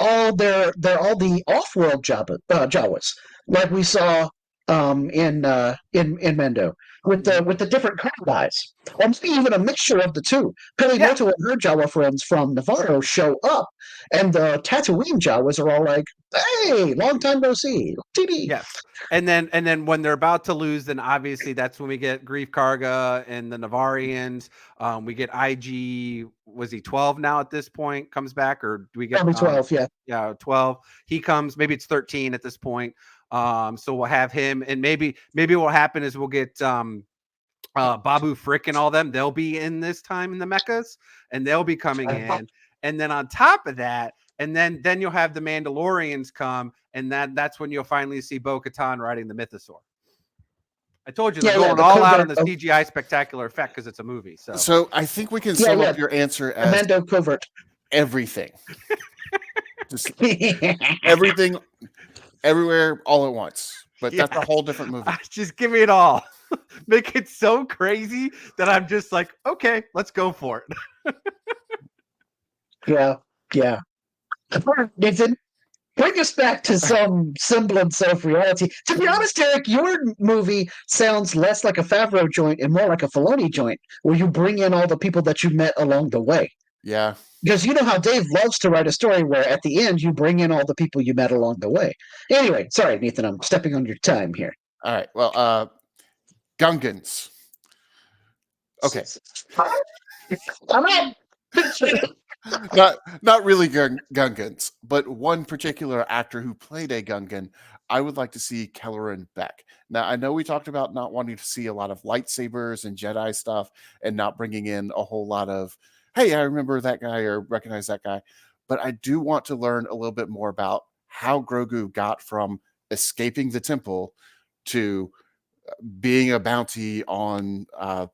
Speaker 1: all they're all the off-world Jawas, like we saw in Mando with the different color guys, or maybe even a mixture of the two. Pelimoto and her Jawa friends from Navarro show up, and the Tatooine Jawas are all like, "Hey, long time no see." TD.
Speaker 2: Yes. And then when they're about to lose, then obviously that's when we get Grief Karga and the Navarrians. We get IG. Was he 12 now at this point? Comes back, or do we get
Speaker 1: 12?
Speaker 2: Yeah, 12. He comes. Maybe it's 13 at this point. So we'll have him, and maybe what will happen is we'll get Babu Frick and all them. They'll be in this time in the mechas, and they'll be coming in. And then on top of that, and then you'll have the Mandalorians come, and that's when you'll finally see Bo-Katan riding the Mythosaur. I told you they're going all out on the CGI spectacular effect because it's a movie.
Speaker 3: So I think we can sum up your answer as
Speaker 1: Mando covert.
Speaker 3: Everything. Just everything, everywhere, all at once. But that's a whole different movie.
Speaker 2: Just give me it all. Make it so crazy that I'm just like, okay, let's go for it.
Speaker 1: Yeah. Nathan, bring us back to some semblance of reality. To be honest, Eric, your movie sounds less like a Favreau joint and more like a Filoni joint, where you bring in all the people that you met along the way.
Speaker 3: Yeah.
Speaker 1: Because you know how Dave loves to write a story where at the end you bring in all the people you met along the way. Anyway, sorry, Nathan, I'm stepping on your time here.
Speaker 3: All right. Well, Gungans. Okay. Not really Gungans, but one particular actor who played a Gungan, I would like to see Kelleran Beck. Now, I know we talked about not wanting to see a lot of lightsabers and Jedi stuff and not bringing in a whole lot of, hey, I remember that guy or recognize that guy. But I do want to learn a little bit more about how Grogu got from escaping the temple to being a bounty on I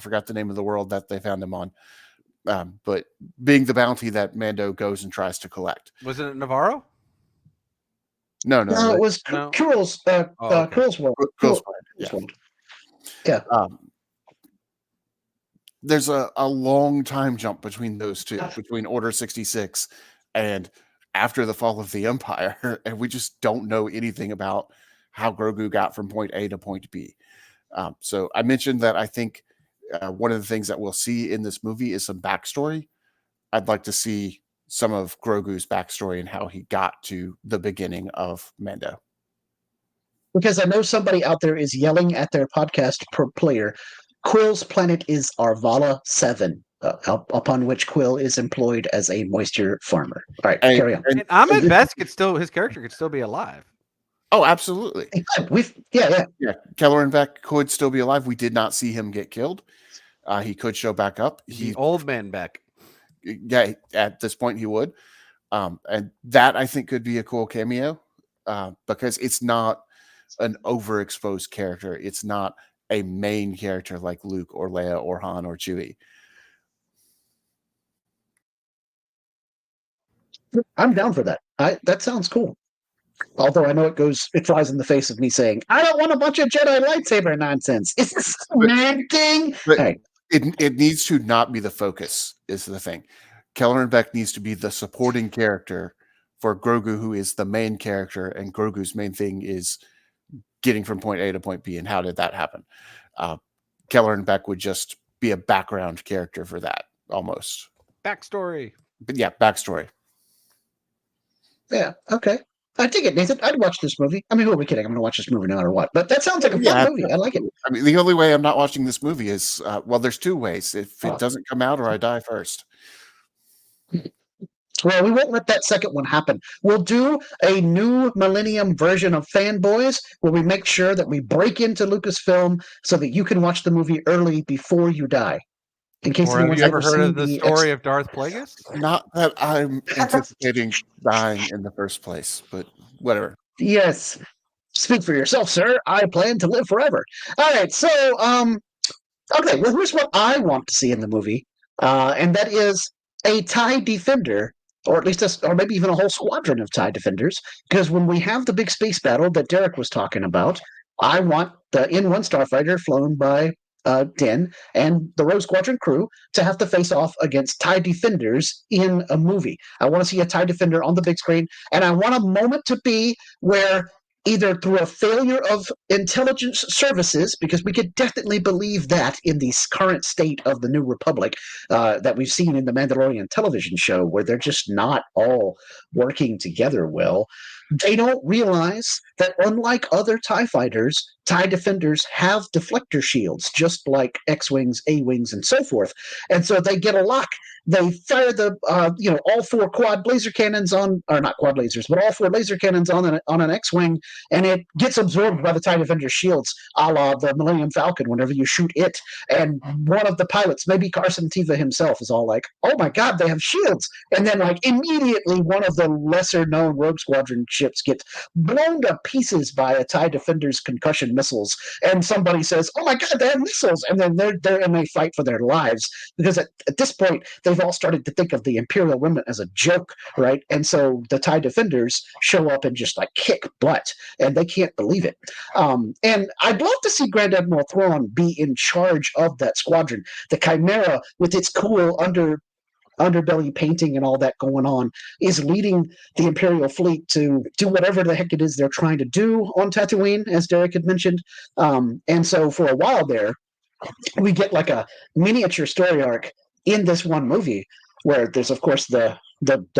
Speaker 3: forgot the name of the world that they found him on. But being the bounty that Mando goes and tries to collect.
Speaker 2: Was it Navarro?
Speaker 1: No, it was Kurl's world.
Speaker 3: Kurl's world. Yeah. There's a long time jump between those two, between Order 66 and after the fall of the Empire, and we just don't know anything about how Grogu got from point A to point B. So I mentioned that I think one of the things that we'll see in this movie is some backstory. I'd like to see some of Grogu's backstory and how he got to the beginning of Mando.
Speaker 1: Because I know somebody out there is yelling at their podcast per player. Quill's planet is Arvala 7, upon which Quill is employed as a moisture farmer. All right, carry on.
Speaker 2: And Ahmed Best his character could still be alive.
Speaker 3: Oh, absolutely.
Speaker 1: Yeah.
Speaker 3: Kelleran Beck could still be alive. We did not see him get killed. He could show back up.
Speaker 2: He's old man Beck.
Speaker 3: Yeah, at this point he would. And that I think could be a cool cameo because it's not an overexposed character. It's not a main character like Luke or Leia or Han or Chewie.
Speaker 1: I'm down for that. That sounds cool. Although I know it flies in the face of me saying, I don't want a bunch of Jedi lightsaber nonsense. Is this a mad thing?
Speaker 3: But it needs to not be the focus, is the thing. Kelleran Beck needs to be the supporting character for Grogu, who is the main character, and Grogu's main thing is getting from point A to point B. And how did that happen? Kelleran Beck would just be a background character for that, almost.
Speaker 2: Backstory.
Speaker 3: But yeah, backstory.
Speaker 1: Yeah, okay. I dig it, Nathan. I'd watch this movie. I mean, who are we kidding? I'm going to watch this movie no matter what. But that sounds like a fun movie. I like it.
Speaker 3: I mean, the only way I'm not watching this movie is, there's two ways. If it doesn't come out or I die first.
Speaker 1: Well, we won't let that second one happen. We'll do a new Millennium version of Fanboys where we make sure that we break into Lucasfilm so that you can watch the movie early before you die. In case
Speaker 2: have you ever heard of the story of Darth Plagueis?
Speaker 3: Not that I'm anticipating dying in the first place, but whatever.
Speaker 1: Yes. Speak for yourself, sir. I plan to live forever. All right, so Okay, well, here's what I want to see in the movie, and that is a TIE Defender, or at least, or maybe even a whole squadron of TIE Defenders, because when we have the big space battle that Derek was talking about, I want the N1 starfighter flown by Din and the Rogue Squadron crew to have to face off against TIE Defenders in a movie. I want to see a TIE Defender on the big screen, and I want a moment to be where either through a failure of intelligence services, because we could definitely believe that in the current state of the New Republic that we've seen in the Mandalorian television show, where they're just not all working together well. They don't realize that unlike other TIE fighters, TIE Defenders have deflector shields, just like X-Wings, A-Wings, and so forth. And so they get a lock. They fire the, all four quad laser cannons on, or not quad lasers, but all four laser cannons on an X-Wing, and it gets absorbed by the TIE Defender shields, a la the Millennium Falcon whenever you shoot it. And one of the pilots, maybe Carson Teva himself, is all like, oh my God, they have shields. And then, like, immediately one of the lesser-known Rogue Squadron ships gets blown to pieces by a TIE Defender's concussion missiles. And somebody says, oh my God, they have missiles. And then they're in a fight for their lives. Because at this point, they've all started to think of the Imperial Remnant as a joke, right? And so the TIE Defenders show up and just, like, kick butt. And they can't believe it. And I'd love to see Grand Admiral Thrawn be in charge of that squadron. The Chimera, with its cool underbelly painting and all that going on, is leading the Imperial fleet to do whatever the heck it is they're trying to do on Tatooine, as Derek had mentioned. And so for a while there, we get like a miniature story arc in this one movie where there's, of course, the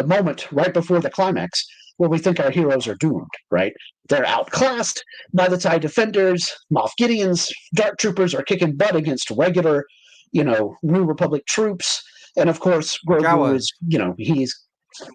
Speaker 1: moment right before the climax where we think our heroes are doomed, right? They're outclassed by the TIE Defenders. Moff Gideon's Dark Troopers are kicking butt against regular, New Republic troops. And of course, Grogu
Speaker 2: Jawas.
Speaker 1: is, he's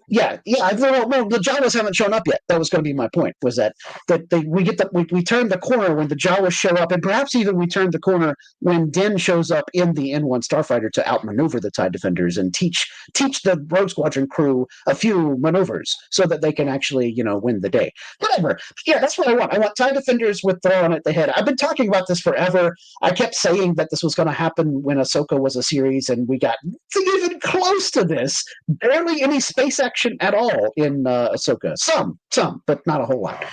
Speaker 1: yeah. Well, the Jawas haven't shown up yet. That was going to be my point. Was that we turn the corner when the Jawas show up, and perhaps even we turn the corner when Din shows up in the N1 starfighter to outmaneuver the TIE Defenders and teach the Rogue Squadron crew a few maneuvers so that they can actually win the day. Whatever. Yeah, that's what I want. I want TIE Defenders with Thrawn at the head. I've been talking about this forever. I kept saying that this was going to happen when Ahsoka was a series, and we got even close to this. Barely any space action at all in Ahsoka. Some, but not a whole lot.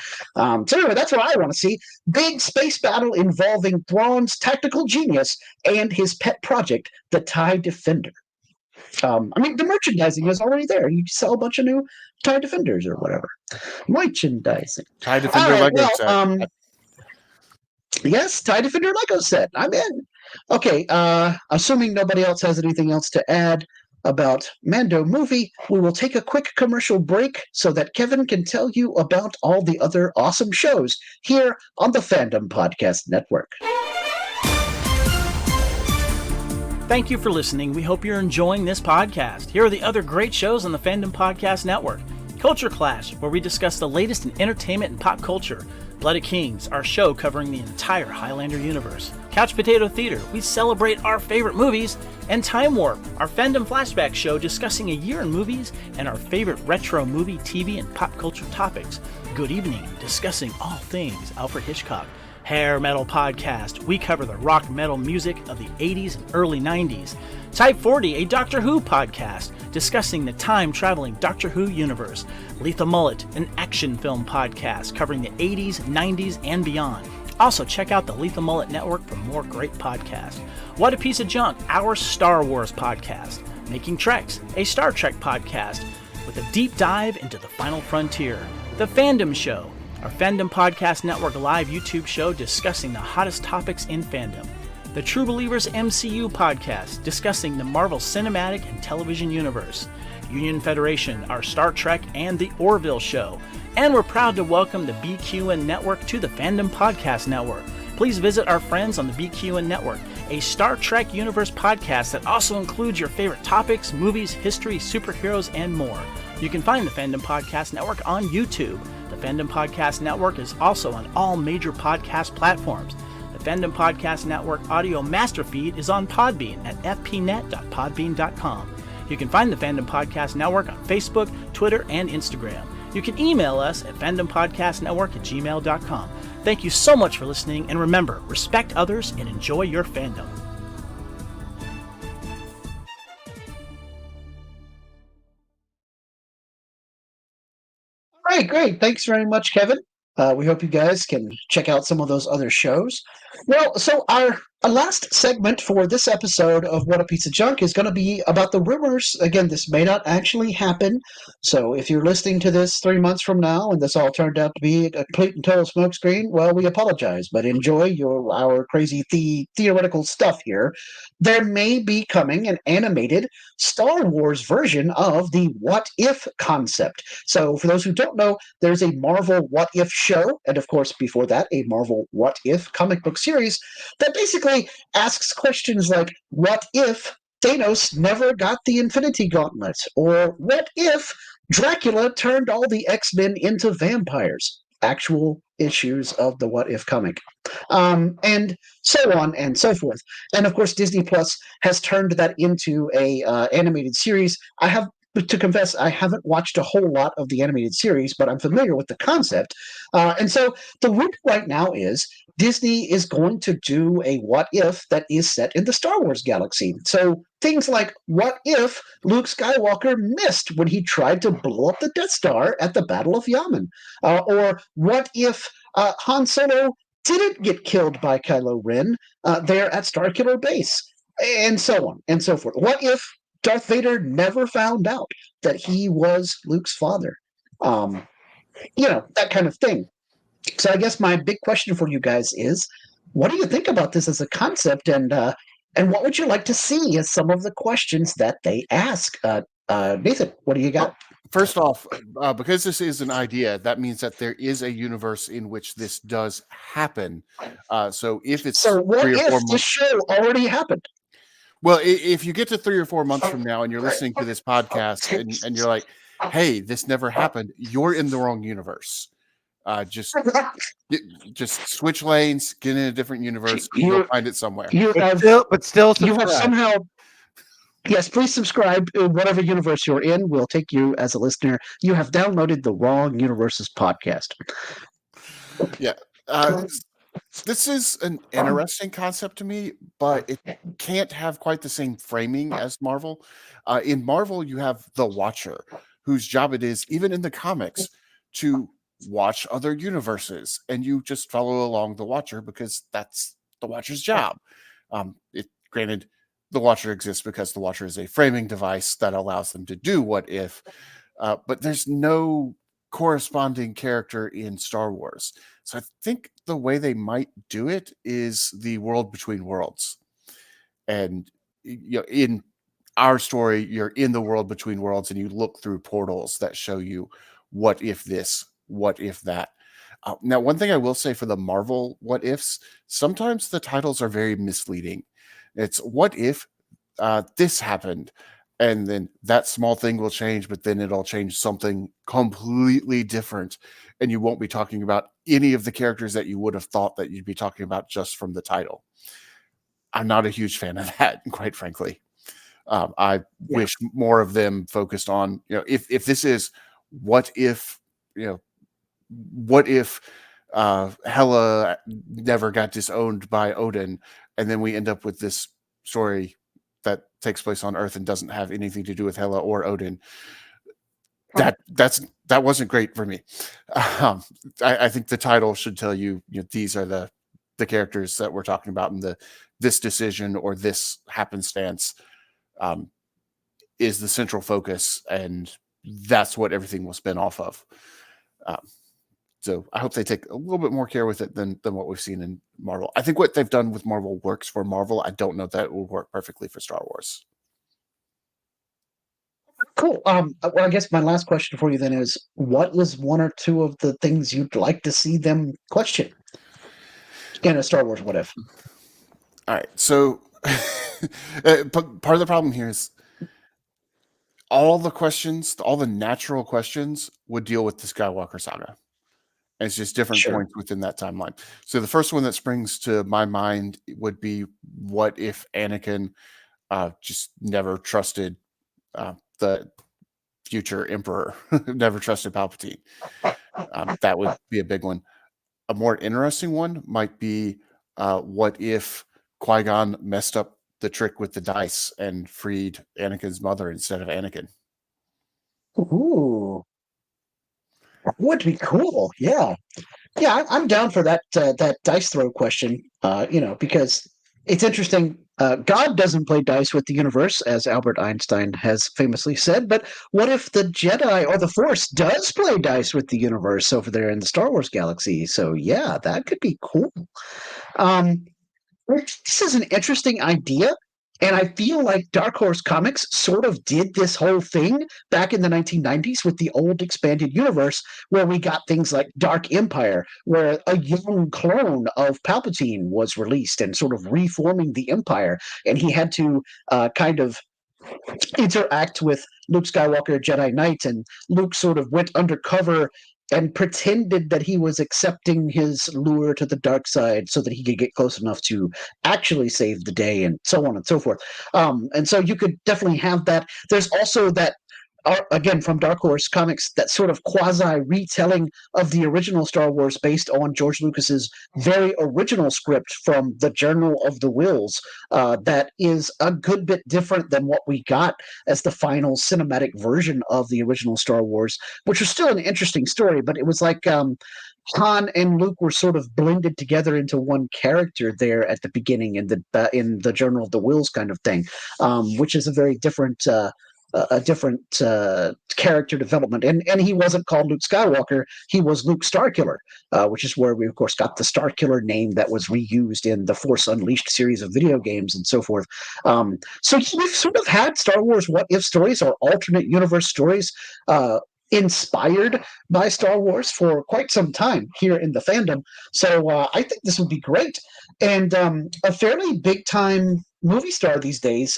Speaker 1: So anyway, that's what I want to see. Big space battle involving Thrawn's tactical genius and his pet project, the TIE Defender. The merchandising is already there. You sell a bunch of new TIE Defenders or whatever. Merchandising.
Speaker 3: TIE Defender Lego set.
Speaker 1: Yes, TIE Defender Lego set. I'm in. Okay, assuming nobody else has anything else to add about Mando Movie, we will take a quick commercial break so that Kevin can tell you about all the other awesome shows here on the Fandom Podcast Network.
Speaker 5: Thank you for listening. We hope you're enjoying this podcast. Here are the other great shows on the Fandom Podcast Network. Culture Clash, where we discuss the latest in entertainment and pop culture. Blooded Kings, our show covering the entire Highlander universe. Couch Potato Theater, we celebrate our favorite movies. And Time Warp, our fandom flashback show discussing a year in movies and our favorite retro movie, TV, and pop culture topics. Good Evening, discussing all things Alfred Hitchcock. Hair Metal Podcast, we cover the rock metal music of the 80s and early 90s. Type 40, a Doctor Who podcast, discussing the time-traveling Doctor Who universe. Lethal Mullet, an action film podcast covering the 80s, 90s, and beyond. Also, check out the Lethal Mullet Network for more great podcasts. What a Piece of Junk, our Star Wars podcast. Making Treks, a Star Trek podcast, with a deep dive into the final frontier. The Fandom Show, our Fandom Podcast Network live YouTube show discussing the hottest topics in fandom. The True Believers MCU podcast, discussing the Marvel Cinematic and Television Universe. Union Federation, our Star Trek and the Orville Show. And we're proud to welcome the BQN Network to the Fandom Podcast Network. Please visit our friends on the BQN Network, a Star Trek Universe podcast that also includes your favorite topics, movies, history, superheroes, and more. You can find the Fandom Podcast Network on YouTube. The Fandom Podcast Network is also on all major podcast platforms. The Fandom Podcast Network audio master feed is on Podbean at fpnet.podbean.com. You can find the Fandom Podcast Network on Facebook, Twitter, and Instagram. You can email us at fandompodcastnetwork@gmail.com. Thank you so much for listening, and remember, respect others and enjoy your fandom.
Speaker 1: Great. Thanks very much, Kevin. We hope you guys can check out some of those other shows. Well, so our last segment for this episode of What a Piece of Junk is going to be about the rumors. Again, this may not actually happen. So if you're listening to this 3 months from now and this all turned out to be a complete and total smokescreen, well, we apologize. But enjoy our crazy theoretical stuff here. There may be coming an animated Star Wars version of the what if concept. So, for those who don't know, there's a Marvel What If show, and of course, before that, a Marvel What If comic book series that basically asks questions like, what if Thanos never got the Infinity Gauntlet? Or what if Dracula turned all the X-Men into vampires? Actual issues of the What If comic. And so on and so forth. And of course, Disney Plus has turned that into a animated series. I have to confess, I haven't watched a whole lot of the animated series, but I'm familiar with the concept. And so the rumor right now is Disney is going to do a what if that is set in the Star Wars galaxy. So things like, what if Luke Skywalker missed when he tried to blow up the Death Star at the Battle of Yavin? Or what if Han Solo didn't get killed by Kylo Ren there at Starkiller Base? And so on and so forth. What if Darth Vader never found out that he was Luke's father? That kind of thing. So I guess my big question for you guys is, what do you think about this as a concept, and what would you like to see as some of the questions that they ask? Nathan, what do you got?
Speaker 3: First off, because this is an idea, that means that there is a universe in which this does happen. So if it's
Speaker 1: So what
Speaker 3: 3 or 4
Speaker 1: if
Speaker 3: months,
Speaker 1: this show already happened?
Speaker 3: well, if you get to 3 or 4 months from now and you're listening to this podcast and you're like, "Hey, this never happened," you're in the wrong universe. Just switch lanes, get in a different universe. You'll find it somewhere.
Speaker 2: But still
Speaker 1: You
Speaker 2: subscribe.
Speaker 1: have somehow. Yes, please subscribe. Whatever universe you're in, we'll take you as a listener. You have downloaded the wrong universe's podcast.
Speaker 3: Yeah. This is an interesting concept to me, but it can't have quite the same framing as Marvel. In Marvel, you have the Watcher, whose job it is, even in the comics, to watch other universes, and you just follow along the Watcher because that's the Watcher's job. Granted, the Watcher exists because the Watcher is a framing device that allows them to do what if, but there's no corresponding character in Star Wars. So I think the way they might do it is the world between worlds. And in our story, you're in the world between worlds and you look through portals that show you what if this, what if that. Now, one thing I will say for the Marvel what ifs, sometimes the titles are very misleading. It's what if this happened, and then that small thing will change, but then it'll change something completely different. And you won't be talking about any of the characters that you would have thought that you'd be talking about just from the title. I'm not a huge fan of that, quite frankly. I wish more of them focused on, if this is what if, what if Hela never got disowned by Odin, and then we end up with this story that takes place on Earth and doesn't have anything to do with Hela or Odin. That wasn't great for me. I think the title should tell you, these are the characters that we're talking about, and this decision or this happenstance is the central focus, and that's what everything will spin off of. So I hope they take a little bit more care with it than what we've seen in Marvel. I think what they've done with Marvel works for Marvel. I don't know that it will work perfectly for Star Wars.
Speaker 1: Cool. Well, I guess my last question for you then is, what was one or two of the things you'd like to see them question in a Star Wars what if?
Speaker 3: All right. So part of the problem here is all the natural questions would deal with the Skywalker saga. And it's just different points within that timeline. So the first one that springs to my mind would be, what if Anakin just never trusted the future emperor, never trusted Palpatine? That would be a big one. A more interesting one might be, what if Qui-Gon messed up the trick with the dice and freed Anakin's mother instead of Anakin?
Speaker 1: Ooh. Would be cool. Yeah. Yeah, I'm down for that dice throw question. Because it's interesting. God doesn't play dice with the universe, as Albert Einstein has famously said. But what if the Jedi or the Force does play dice with the universe over there in the Star Wars galaxy? So yeah, that could be cool. Um, this is an interesting idea. And I feel like Dark Horse Comics sort of did this whole thing back in the 1990s with the old expanded universe, where we got things like Dark Empire, where a young clone of Palpatine was released and sort of reforming the Empire. And he had to kind of interact with Luke Skywalker, Jedi Knight, and Luke sort of went undercover and pretended that he was accepting his lure to the dark side so that he could get close enough to actually save the day, and so on and so forth. And so you could definitely have that. There's also that. Again, from Dark Horse Comics, that sort of quasi retelling of the original Star Wars based on George Lucas's very original script from the Journal of the Wills, that is a good bit different than what we got as the final cinematic version of the original Star Wars, which was still an interesting story, but it was like Han and Luke were sort of blended together into one character there at the beginning in the Journal of the Wills kind of thing, which is a very different. A different character development, and he wasn't called Luke Skywalker; he was Luke Starkiller, which is where we, of course, got the Starkiller name that was reused in the Force Unleashed series of video games and so forth. So we've sort of had Star Wars what if stories or alternate universe stories inspired by Star Wars for quite some time here in the fandom. So I think this would be great. And a fairly big time movie star these days,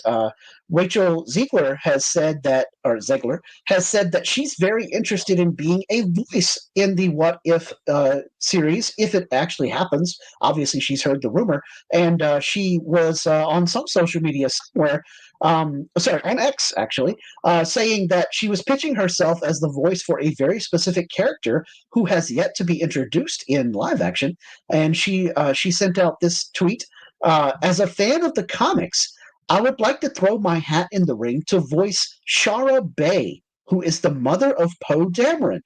Speaker 1: Rachel Ziegler has said that, or Zegler has said that she's very interested in being a voice in the What If series, if it actually happens. Obviously, she's heard the rumor, and she was on some social media somewhere, on X actually, saying that she was pitching herself as the voice for a very specific character who has yet to be introduced in live action, and she sent out this tweet. As a fan of the comics, I would like to throw my hat in the ring to voice Shara Bay, who is the mother of Poe Dameron.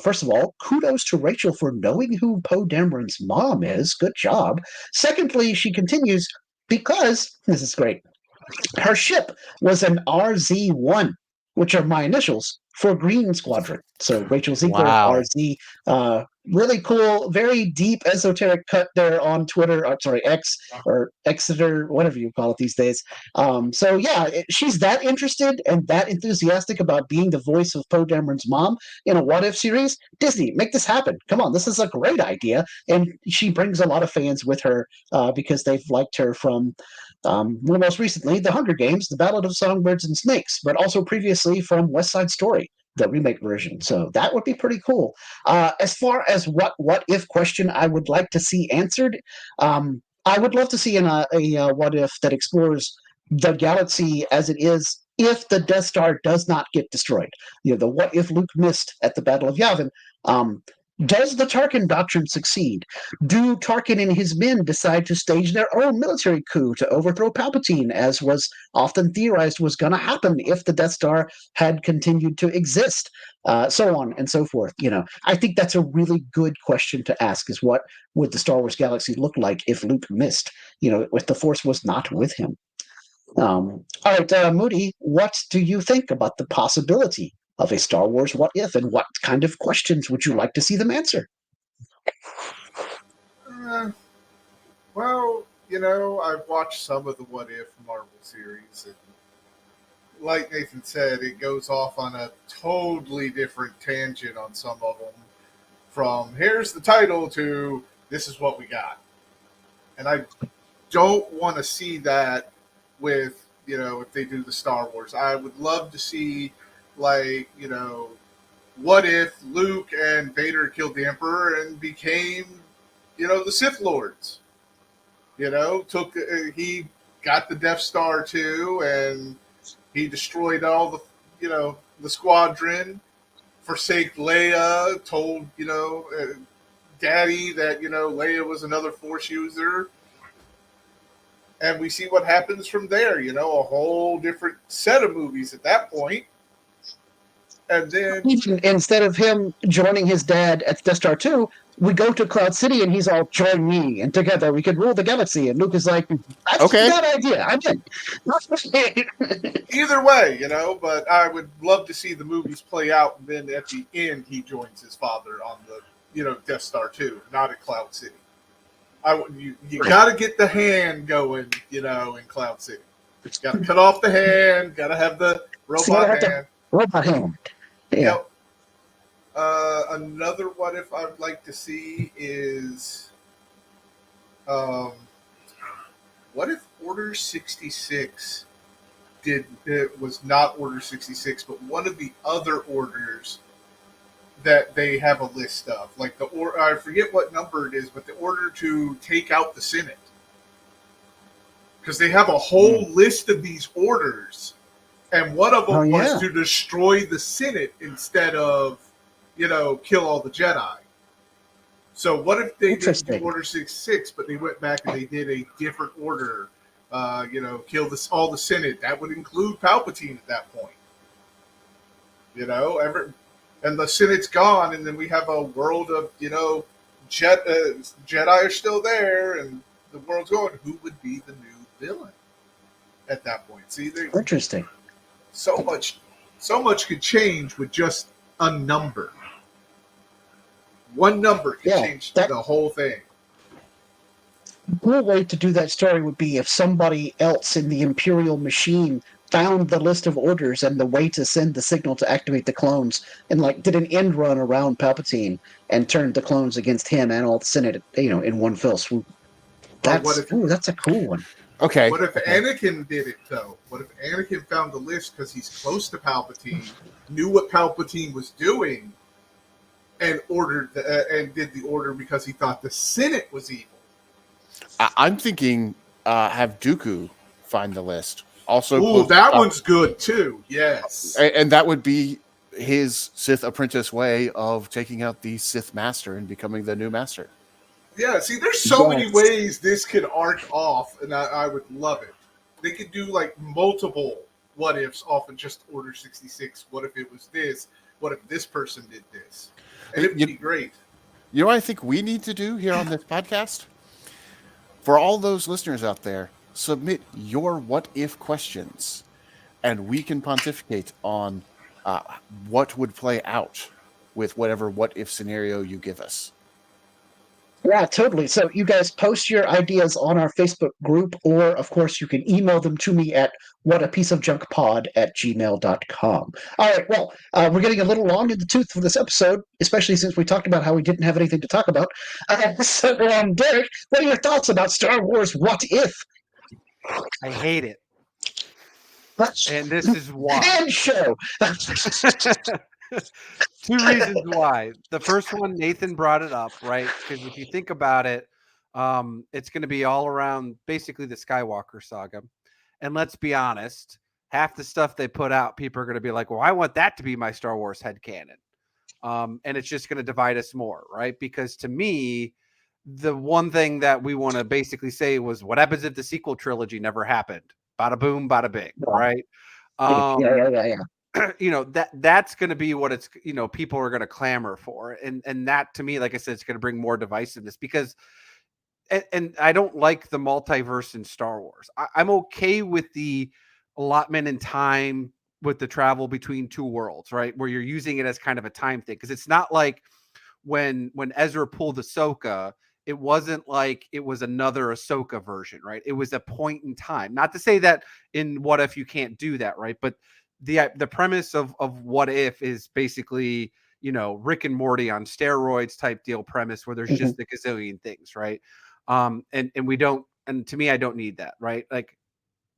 Speaker 1: First of all, kudos to Rachel for knowing who Poe Dameron's mom is. Good job. Secondly, she continues, because, this is great, her ship was an RZ-1, which are my initials for Green Squadron. So Rachel Ziegler,
Speaker 3: Wow.
Speaker 1: RZ. Really cool, very deep esoteric cut there on Twitter. Sorry, X or Exeter, whatever you call it these days. So yeah, she's that interested and that enthusiastic about being the voice of Poe Dameron's mom in a What If series. Disney, make this happen. Come on, this is a great idea. And she brings a lot of fans with her because they've liked her from well, most recently, The Hunger Games, The Ballad of Songbirds and Snakes, but also previously from West Side Story, the remake version. So that would be pretty cool. As far as what if question I would like to see answered, I would love to see a what if that explores the galaxy as it is if the Death Star does not get destroyed. The what if Luke missed at the Battle of Yavin. Does the Tarkin Doctrine succeed? Do Tarkin and his men decide to stage their own military coup to overthrow Palpatine, as was often theorized was going to happen if the Death Star had continued to exist? So on and so forth. I think that's a really good question to ask: is what would the Star Wars galaxy look like if Luke missed? If the Force was not with him. All right, Moody, what do you think about the possibility of a Star Wars what if, and what kind of questions would you like to see them answer?
Speaker 4: Well, I've watched some of the What If Marvel series, and like Nathan said, it goes off on a totally different tangent on some of them. From here's the title to this is what we got. And I don't want to see that with, if they do the Star Wars. I would love to see, what if Luke and Vader killed the Emperor and became, the Sith Lords? He got the Death Star too, and he destroyed all the squadron, forsake Leia, told, Daddy that, Leia was another Force user. And we see what happens from there, a whole different set of movies at that point. And then
Speaker 1: Instead of him joining his dad at Death Star 2, we go to Cloud City and he's all, join me, and together we can rule the galaxy. And Luke is like, that's
Speaker 3: Okay.
Speaker 1: a bad idea. I'm in.
Speaker 4: either way, but I would love to see the movies play out, and then at the end he joins his father on the Death Star 2, not at Cloud City. You got to get the hand going, in Cloud City. Got to cut off the hand. Got to have the robot hand.
Speaker 1: Robot hand. Yeah.
Speaker 4: Yep. Another what if I'd like to see is, what if Order 66 was not Order 66, but one of the other orders that they have a list of, like I forget what number it is, but the order to take out the Senate, because they have a whole list of these orders, and one of them was to destroy the Senate instead of, kill all the Jedi. So what if they didn't do Order 66, but they went back and they did a different order, kill all the Senate? That would include Palpatine at that point. And the Senate's gone, and then we have a world of, Jedi are still there, and the world's going. Who would be the new villain at that point? See,
Speaker 1: interesting.
Speaker 4: So much could change with just a number. One number could change the whole thing.
Speaker 1: The cool way to do that story would be if somebody else in the Imperial machine found the list of orders and the way to send the signal to activate the clones, and did an end run around Palpatine and turned the clones against him and all the Senate, in one fell swoop. That's a cool one.
Speaker 3: Okay.
Speaker 4: What if Anakin did it though? What if Anakin found the list because he's close to Palpatine, knew what Palpatine was doing, and ordered and did the order because he thought the Senate was evil?
Speaker 3: I'm thinking have Dooku find the list. Also,
Speaker 4: that one's good too. Yes,
Speaker 3: and that would be his Sith apprentice way of taking out the Sith master and becoming the new master.
Speaker 4: Yeah, see, there's so many ways this could arc off, and I would love it. They could do multiple what ifs off of just Order 66. What if it was this? What if this person did this? And it would be great.
Speaker 3: You know what I think we need to do here on this podcast? For all those listeners out there, submit your what if questions, and we can pontificate on what would play out with whatever what if scenario you give us.
Speaker 1: Yeah, totally. So you guys post your ideas on our Facebook group, or of course you can email them to me at whatapieceofjunkpod@gmail.com. All right, well, we're getting a little long in the tooth for this episode, especially since we talked about how we didn't have anything to talk about. So, Derek, what are your thoughts about Star Wars What If?
Speaker 2: I hate it. And this is why.
Speaker 1: And show.
Speaker 2: Two reasons why. The first one, Nathan brought it up, right? Because if you think about it, it's going to be all around basically the Skywalker saga. And let's be honest, half the stuff they put out, people are going to be like, well, I want that to be my Star Wars headcanon. And it's just going to divide us more, right? Because to me, the one thing that we want to basically say was, what happens if the sequel trilogy never happened? Bada boom, bada bing, right?
Speaker 1: Yeah.
Speaker 2: That's going to be what it's, people are going to clamor for. And that, to me, like I said, it's going to bring more divisiveness because, and I don't like the multiverse in Star Wars. I'm okay with the allotment in time with the travel between two worlds, right? Where you're using it as kind of a time thing. Because it's not like when Ezra pulled Ahsoka, it wasn't like it was another Ahsoka version, right? It was a point in time. Not to say that in What If you can't do that, right? But the premise of What If is basically, Rick and Morty on steroids type deal premise where there's just a gazillion things, right? And we don't, and to me, I don't need that, right? Like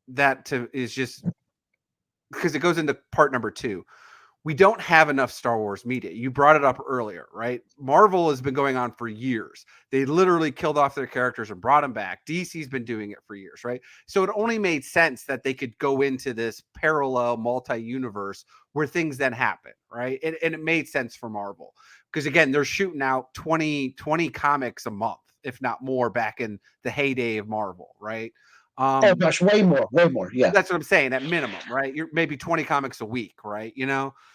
Speaker 2: that is just because it goes into part number 2. We don't have enough Star Wars media. You brought it up earlier, right? Marvel has been going on for years. They literally killed off their characters and brought them back. DC's been doing it for years, right? So it only made sense that they could go into this parallel multi-universe where things then happen, right? And it made sense for Marvel. Because again, they're shooting out 20 comics a month, if not more, back in the heyday of Marvel, right?
Speaker 1: Oh gosh, way more. Yeah.
Speaker 2: That's what I'm saying, at minimum, right? You're maybe 20 comics a week, right?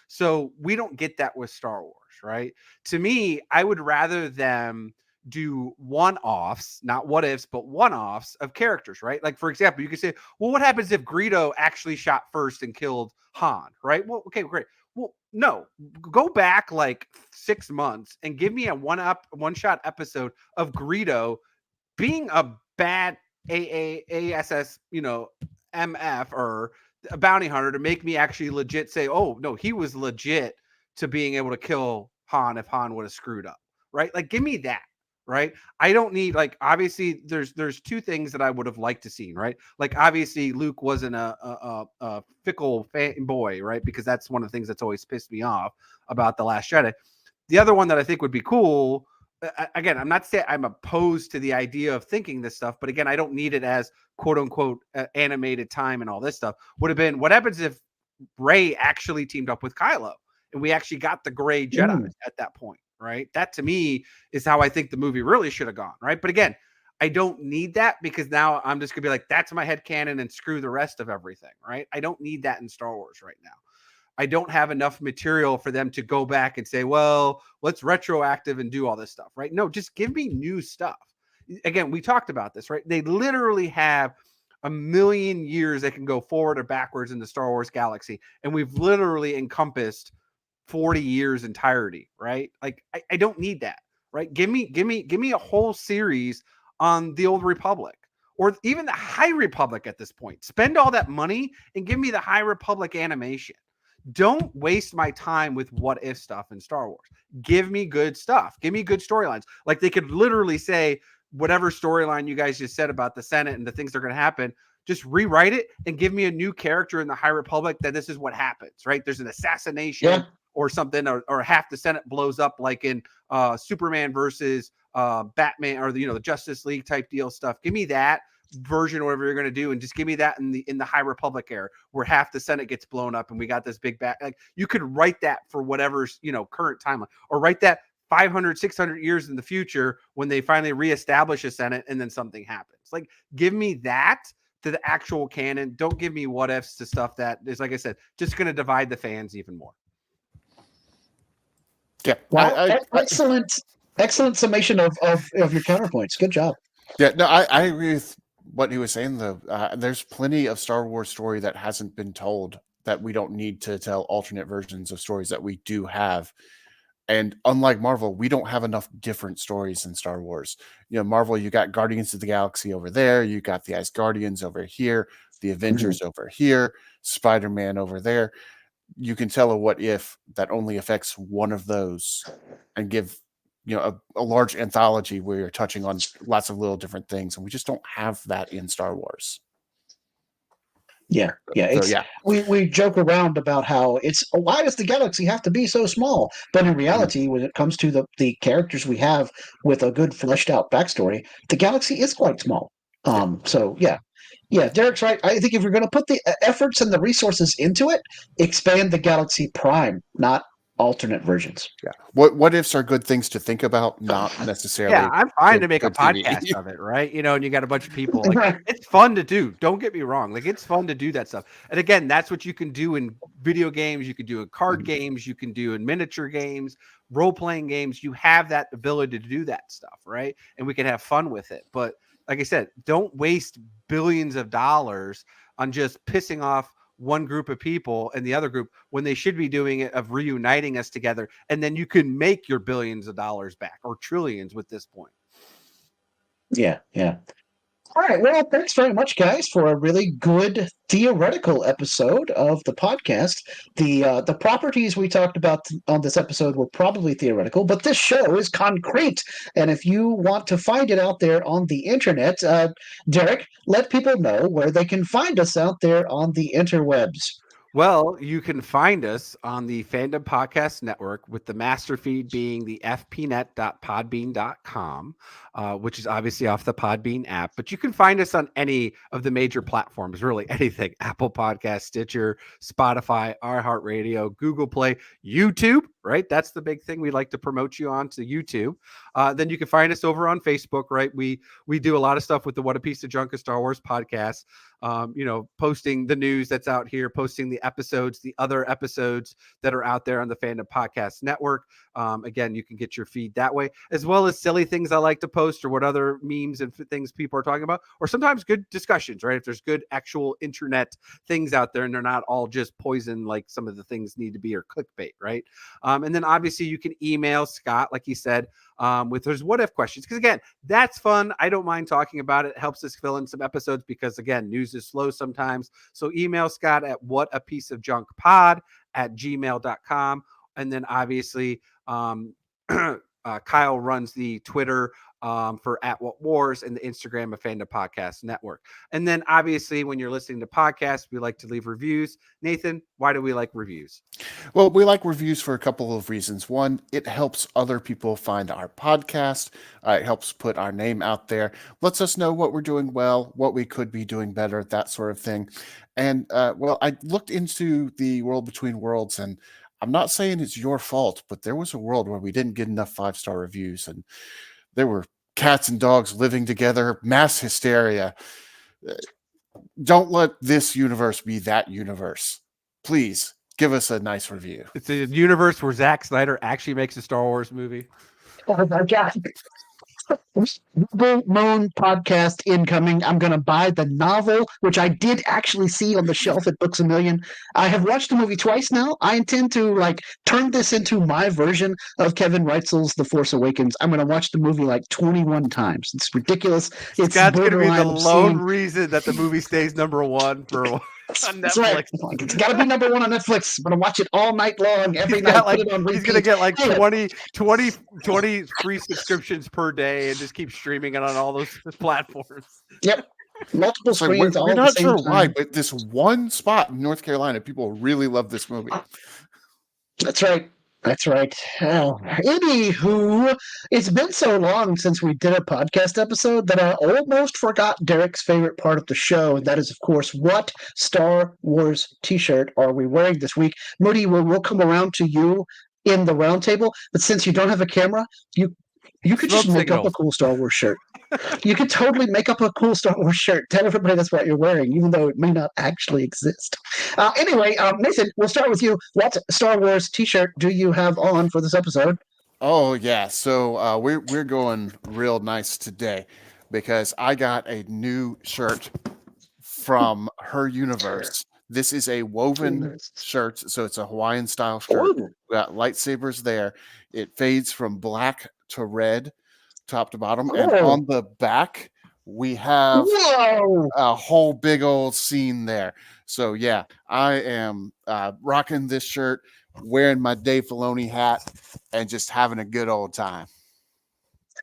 Speaker 2: So we don't get that with Star Wars, right? To me, I would rather them do one-offs, not what ifs, but one-offs of characters, right? Like, for example, you could say, well, what happens if Greedo actually shot first and killed Han, right? Well, okay, great. Well, no, go back like 6 months and give me a one-shot episode of Greedo being a bad AASS, MF or a bounty hunter to make me actually legit say, oh no, he was legit to being able to kill Han if Han would have screwed up, right? Like, give me that, right? I don't need, like, obviously there's two things that I would have liked to see, right? Like, obviously Luke wasn't a fickle boy, right? Because that's one of the things that's always pissed me off about The Last Jedi. The other one that I think would be cool, again, I'm not saying I'm opposed to the idea of thinking this stuff, but again, I don't need it as quote unquote animated time and all this stuff. Would have been, what happens if Rey actually teamed up with Kylo and we actually got the gray Jedi at that point, right? That to me is how I think the movie really should have gone, right? But again, I don't need that because now I'm just gonna be like, that's my headcanon and screw the rest of everything, right? I don't need that in Star Wars right now. I don't have enough material for them to go back and say, well, let's retroactive and do all this stuff, right? No, just give me new stuff. Again, we talked about this, right? They literally have a million years they can go forward or backwards in the Star Wars galaxy. And we've literally encompassed 40 years entirety, right? Like, I don't need that, right? Give me a whole series on the Old Republic or even the High Republic at this point. Spend all that money and give me the High Republic animation. Don't waste my time with what if stuff in Star Wars. Give me good stuff. Give me good storylines. Like, they could literally say, whatever storyline you guys just said about the Senate and the things that are going to happen, just rewrite it and give me a new character in the High Republic that this is what happens, right? There's an assassination or something, or half the Senate blows up, like in Superman versus Batman, or the Justice League type deal stuff. Give me that version, whatever you're going to do, and just give me that in the High Republic era where half the Senate gets blown up and we got this big like, you could write that for whatever's current timeline, or write that 500 600 years in the future when they finally reestablish a Senate and then something happens. Like, give me that to the actual canon. Don't give me what ifs to stuff that is, like I said, just going to divide the fans even more.
Speaker 3: Yeah.
Speaker 1: Wow, excellent summation of your counterpoints. Good job.
Speaker 3: Yeah, no, I agree with what he was saying, though. There's plenty of Star Wars story that hasn't been told that we don't need to tell alternate versions of stories that we do have. And unlike Marvel, we don't have enough different stories in Star Wars. Marvel, you got Guardians of the Galaxy over there. You got the Asgardians over here, the Avengers over here, Spider-Man over there. You can tell a what if that only affects one of those and give a large anthology where you're touching on lots of little different things, and we just don't have that in Star Wars.
Speaker 1: Yeah. We joke around about how why does the galaxy have to be so small? But in reality, when it comes to the characters we have with a good fleshed out backstory, the galaxy is quite small. So Derek's right. I think if you're going to put the efforts and the resources into it, expand the galaxy prime, not alternate versions.
Speaker 3: Yeah. What ifs are good things to think about, not necessarily.
Speaker 2: Yeah, I'm fine to make a podcast of it, right? And you got a bunch of people. Like, it's fun to do. Don't get me wrong. Like, it's fun to do that stuff. And again, that's what you can do in video games. You can do in card games. You can do in miniature games, role-playing games. You have that ability to do that stuff, right? And we can have fun with it. But like I said, don't waste billions of dollars on just pissing off one group of people and the other group when they should be doing it of reuniting us together. And then you can make your billions of dollars back, or trillions with this point.
Speaker 1: Yeah. All right. Well, thanks very much, guys, for a really good theoretical episode of the podcast. The properties we talked about on this episode were probably theoretical, but this show is concrete. And if you want to find it out there on the internet, Derek, let people know where they can find us out there on the interwebs.
Speaker 2: Well, you can find us on the Fandom Podcast Network with the master feed being the fpnet.podbean.com, which is obviously off the Podbean app. But you can find us on any of the major platforms, really anything: Apple Podcast, Stitcher, Spotify, iHeartRadio, Google Play, YouTube, right? That's the big thing. We like to promote you on to YouTube. Then you can find us over on Facebook, right? We do a lot of stuff with the What a Piece of Junk of Star Wars podcast. Posting the news that's out here, posting the episodes, the other episodes that are out there on the Fandom Podcast Network. Again, you can get your feed that way, as well as silly things I like to post or what other memes and things people are talking about, or sometimes good discussions, right? If there's good actual internet things out there and they're not all just poison like some of the things need to be, or clickbait, right? And then obviously you can email Scott, like he said, with his what if questions, because again, that's fun. I don't mind talking about it. It helps us fill in some episodes because again, news is slow sometimes. So email Scott at whatapieceofjunkpod@gmail.com. And then obviously Kyle runs the Twitter for @WhatWars and the Instagram of Fandom Podcast Network. And then obviously when you're listening to podcasts, we like to leave reviews. Nathan, why do we like reviews?
Speaker 3: Well, we like reviews for a couple of reasons. One, it helps other people find our podcast. It helps put our name out there, lets us know what we're doing well, what we could be doing better, that sort of thing. And well, I looked into the World Between Worlds, and I'm not saying it's your fault, but there was a world where we didn't get enough 5-star reviews, and there were cats and dogs living together, mass hysteria. Don't let this universe be that universe. Please give us a nice review.
Speaker 2: It's a universe where Zack Snyder actually makes a Star Wars movie.
Speaker 1: Oh my God. Moon podcast incoming. I'm going to buy the novel, which I did actually see on the shelf at Books A Million. I have watched the movie twice now. I intend to turn this into my version of Kevin Reitzel's The Force Awakens. I'm going to watch the movie 21 times. It's ridiculous. It's
Speaker 2: Scott's going to be the
Speaker 1: borderline
Speaker 2: lone
Speaker 1: obscene.
Speaker 2: reason that the movie stays number one for on Netflix.
Speaker 1: That's right. It's got to be number one on Netflix. I'm going to watch it all night long, every night. Put it on repeat.
Speaker 2: He's going to get 20 free subscriptions per day and just keep streaming it on all those platforms.
Speaker 1: Yep. Multiple screens.
Speaker 3: We're not sure why, but this one spot in North Carolina, people really love this movie.
Speaker 1: That's right. That's right. Oh, anywho, it's been so long since we did a podcast episode that I almost forgot Derek's favorite part of the show, and that is, of course, what Star Wars t-shirt are we wearing this week? Moody, we'll come around to you in the roundtable, but since you don't have a camera, you could just make up a cool Star Wars shirt. You could totally make up a cool Star Wars shirt. Tell everybody that's what you're wearing, even though it may not actually exist. Anyway, Nathan, we'll start with you. What Star Wars t-shirt do you have on for this episode?
Speaker 3: Oh, yeah. So we're going real nice today because I got a new shirt from her universe. This is a woven shirt, so it's a Hawaiian style shirt. We got lightsabers there. It fades from black to red, top to bottom, and on the back we have a whole big old scene there. So yeah, I am rocking this shirt, wearing my Dave Filoni hat, and just having a good old time.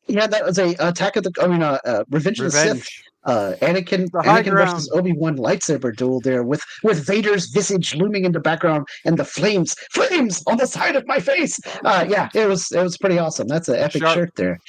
Speaker 1: Yeah, that was a Revenge of the Sith. Anakin versus Obi-Wan lightsaber duel there with Vader's visage looming in the background and the flames on the side of my face. Yeah, it was pretty awesome. That's an epic shirt there.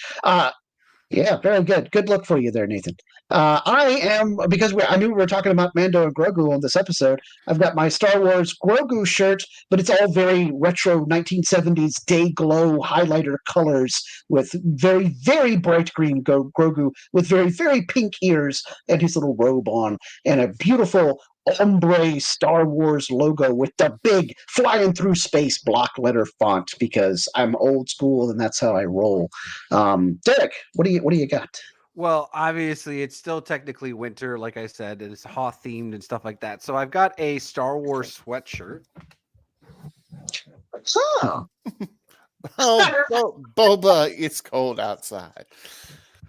Speaker 1: Yeah, very good. Good luck for you there, Nathan. I am, because I knew we were talking about Mando and Grogu on this episode, I've got my Star Wars Grogu shirt, but it's all very retro 1970s day glow highlighter colors with very, very bright green Grogu with very, very pink ears and his little robe on and a beautiful ombre Star Wars logo with the big flying through space block letter font because I'm old school and that's how I roll. Derek, what do you got?
Speaker 2: Well, obviously it's still technically winter, like I said, and it's Hoth themed and stuff like that. So I've got a Star Wars sweatshirt.
Speaker 3: Oh, Boba, it's cold outside.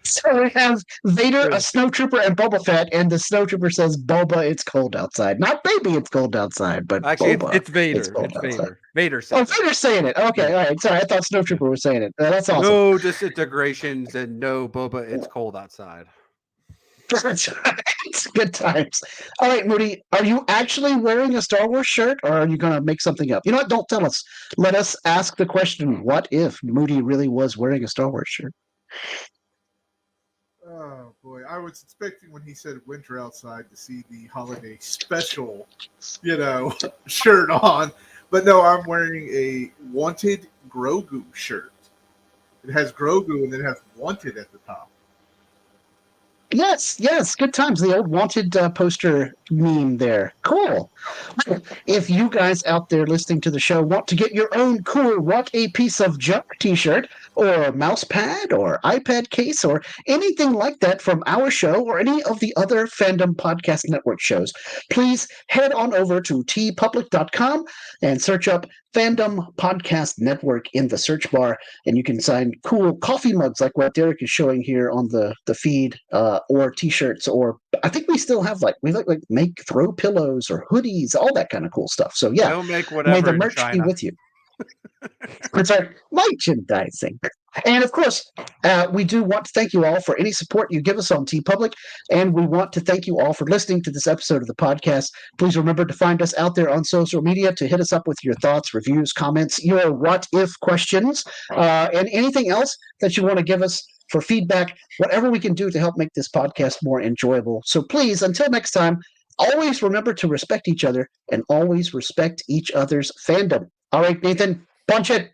Speaker 1: So we have Vader, a snowtrooper, and Boba Fett, and the snowtrooper says, "Boba, it's cold outside." Not baby, it's cold outside, but
Speaker 2: actually,
Speaker 1: Boba,
Speaker 2: it's Vader. It's Vader. Vader says
Speaker 1: Vader's saying it. Okay, all right. Sorry, I thought snowtrooper was saying it. That's awesome.
Speaker 2: No disintegrations and no Boba. It's cold outside.
Speaker 1: Good times. All right, Moody, are you actually wearing a Star Wars shirt, or are you going to make something up? You know what? Don't tell us. Let us ask the question, what if Moody really was wearing a Star Wars shirt?
Speaker 4: Oh boy, I was expecting when he said winter outside to see the holiday special, shirt on. But no, I'm wearing a Wanted Grogu shirt. It has Grogu and it has Wanted at the top.
Speaker 1: Yes, good times. The old wanted poster meme there. Cool. If you guys out there listening to the show want to get your own cool What a Piece of Junk t-shirt or mouse pad or iPad case or anything like that from our show or any of the other Fandom Podcast Network shows, please head on over to tpublic.com and search up Fandom Podcast Network in the search bar, and you can sign cool coffee mugs like what Derek is showing here on the feed, or t-shirts, or I think we still have we make throw pillows or hoodies, all that kind of cool stuff. So yeah,
Speaker 2: They'll make
Speaker 1: may
Speaker 2: whatever
Speaker 1: the
Speaker 2: in
Speaker 1: merch be
Speaker 2: China.
Speaker 1: with you. It's our merchandising. And of course, we do want to thank you all for any support you give us on TeePublic, and we want to thank you all for listening to this episode of the podcast. Please remember to find us out there on social media to hit us up with your thoughts, reviews, comments, your what-if questions, and anything else that you want to give us for feedback, whatever we can do to help make this podcast more enjoyable. So please, until next time, always remember to respect each other and always respect each other's fandom. All right, Nathan, punch it.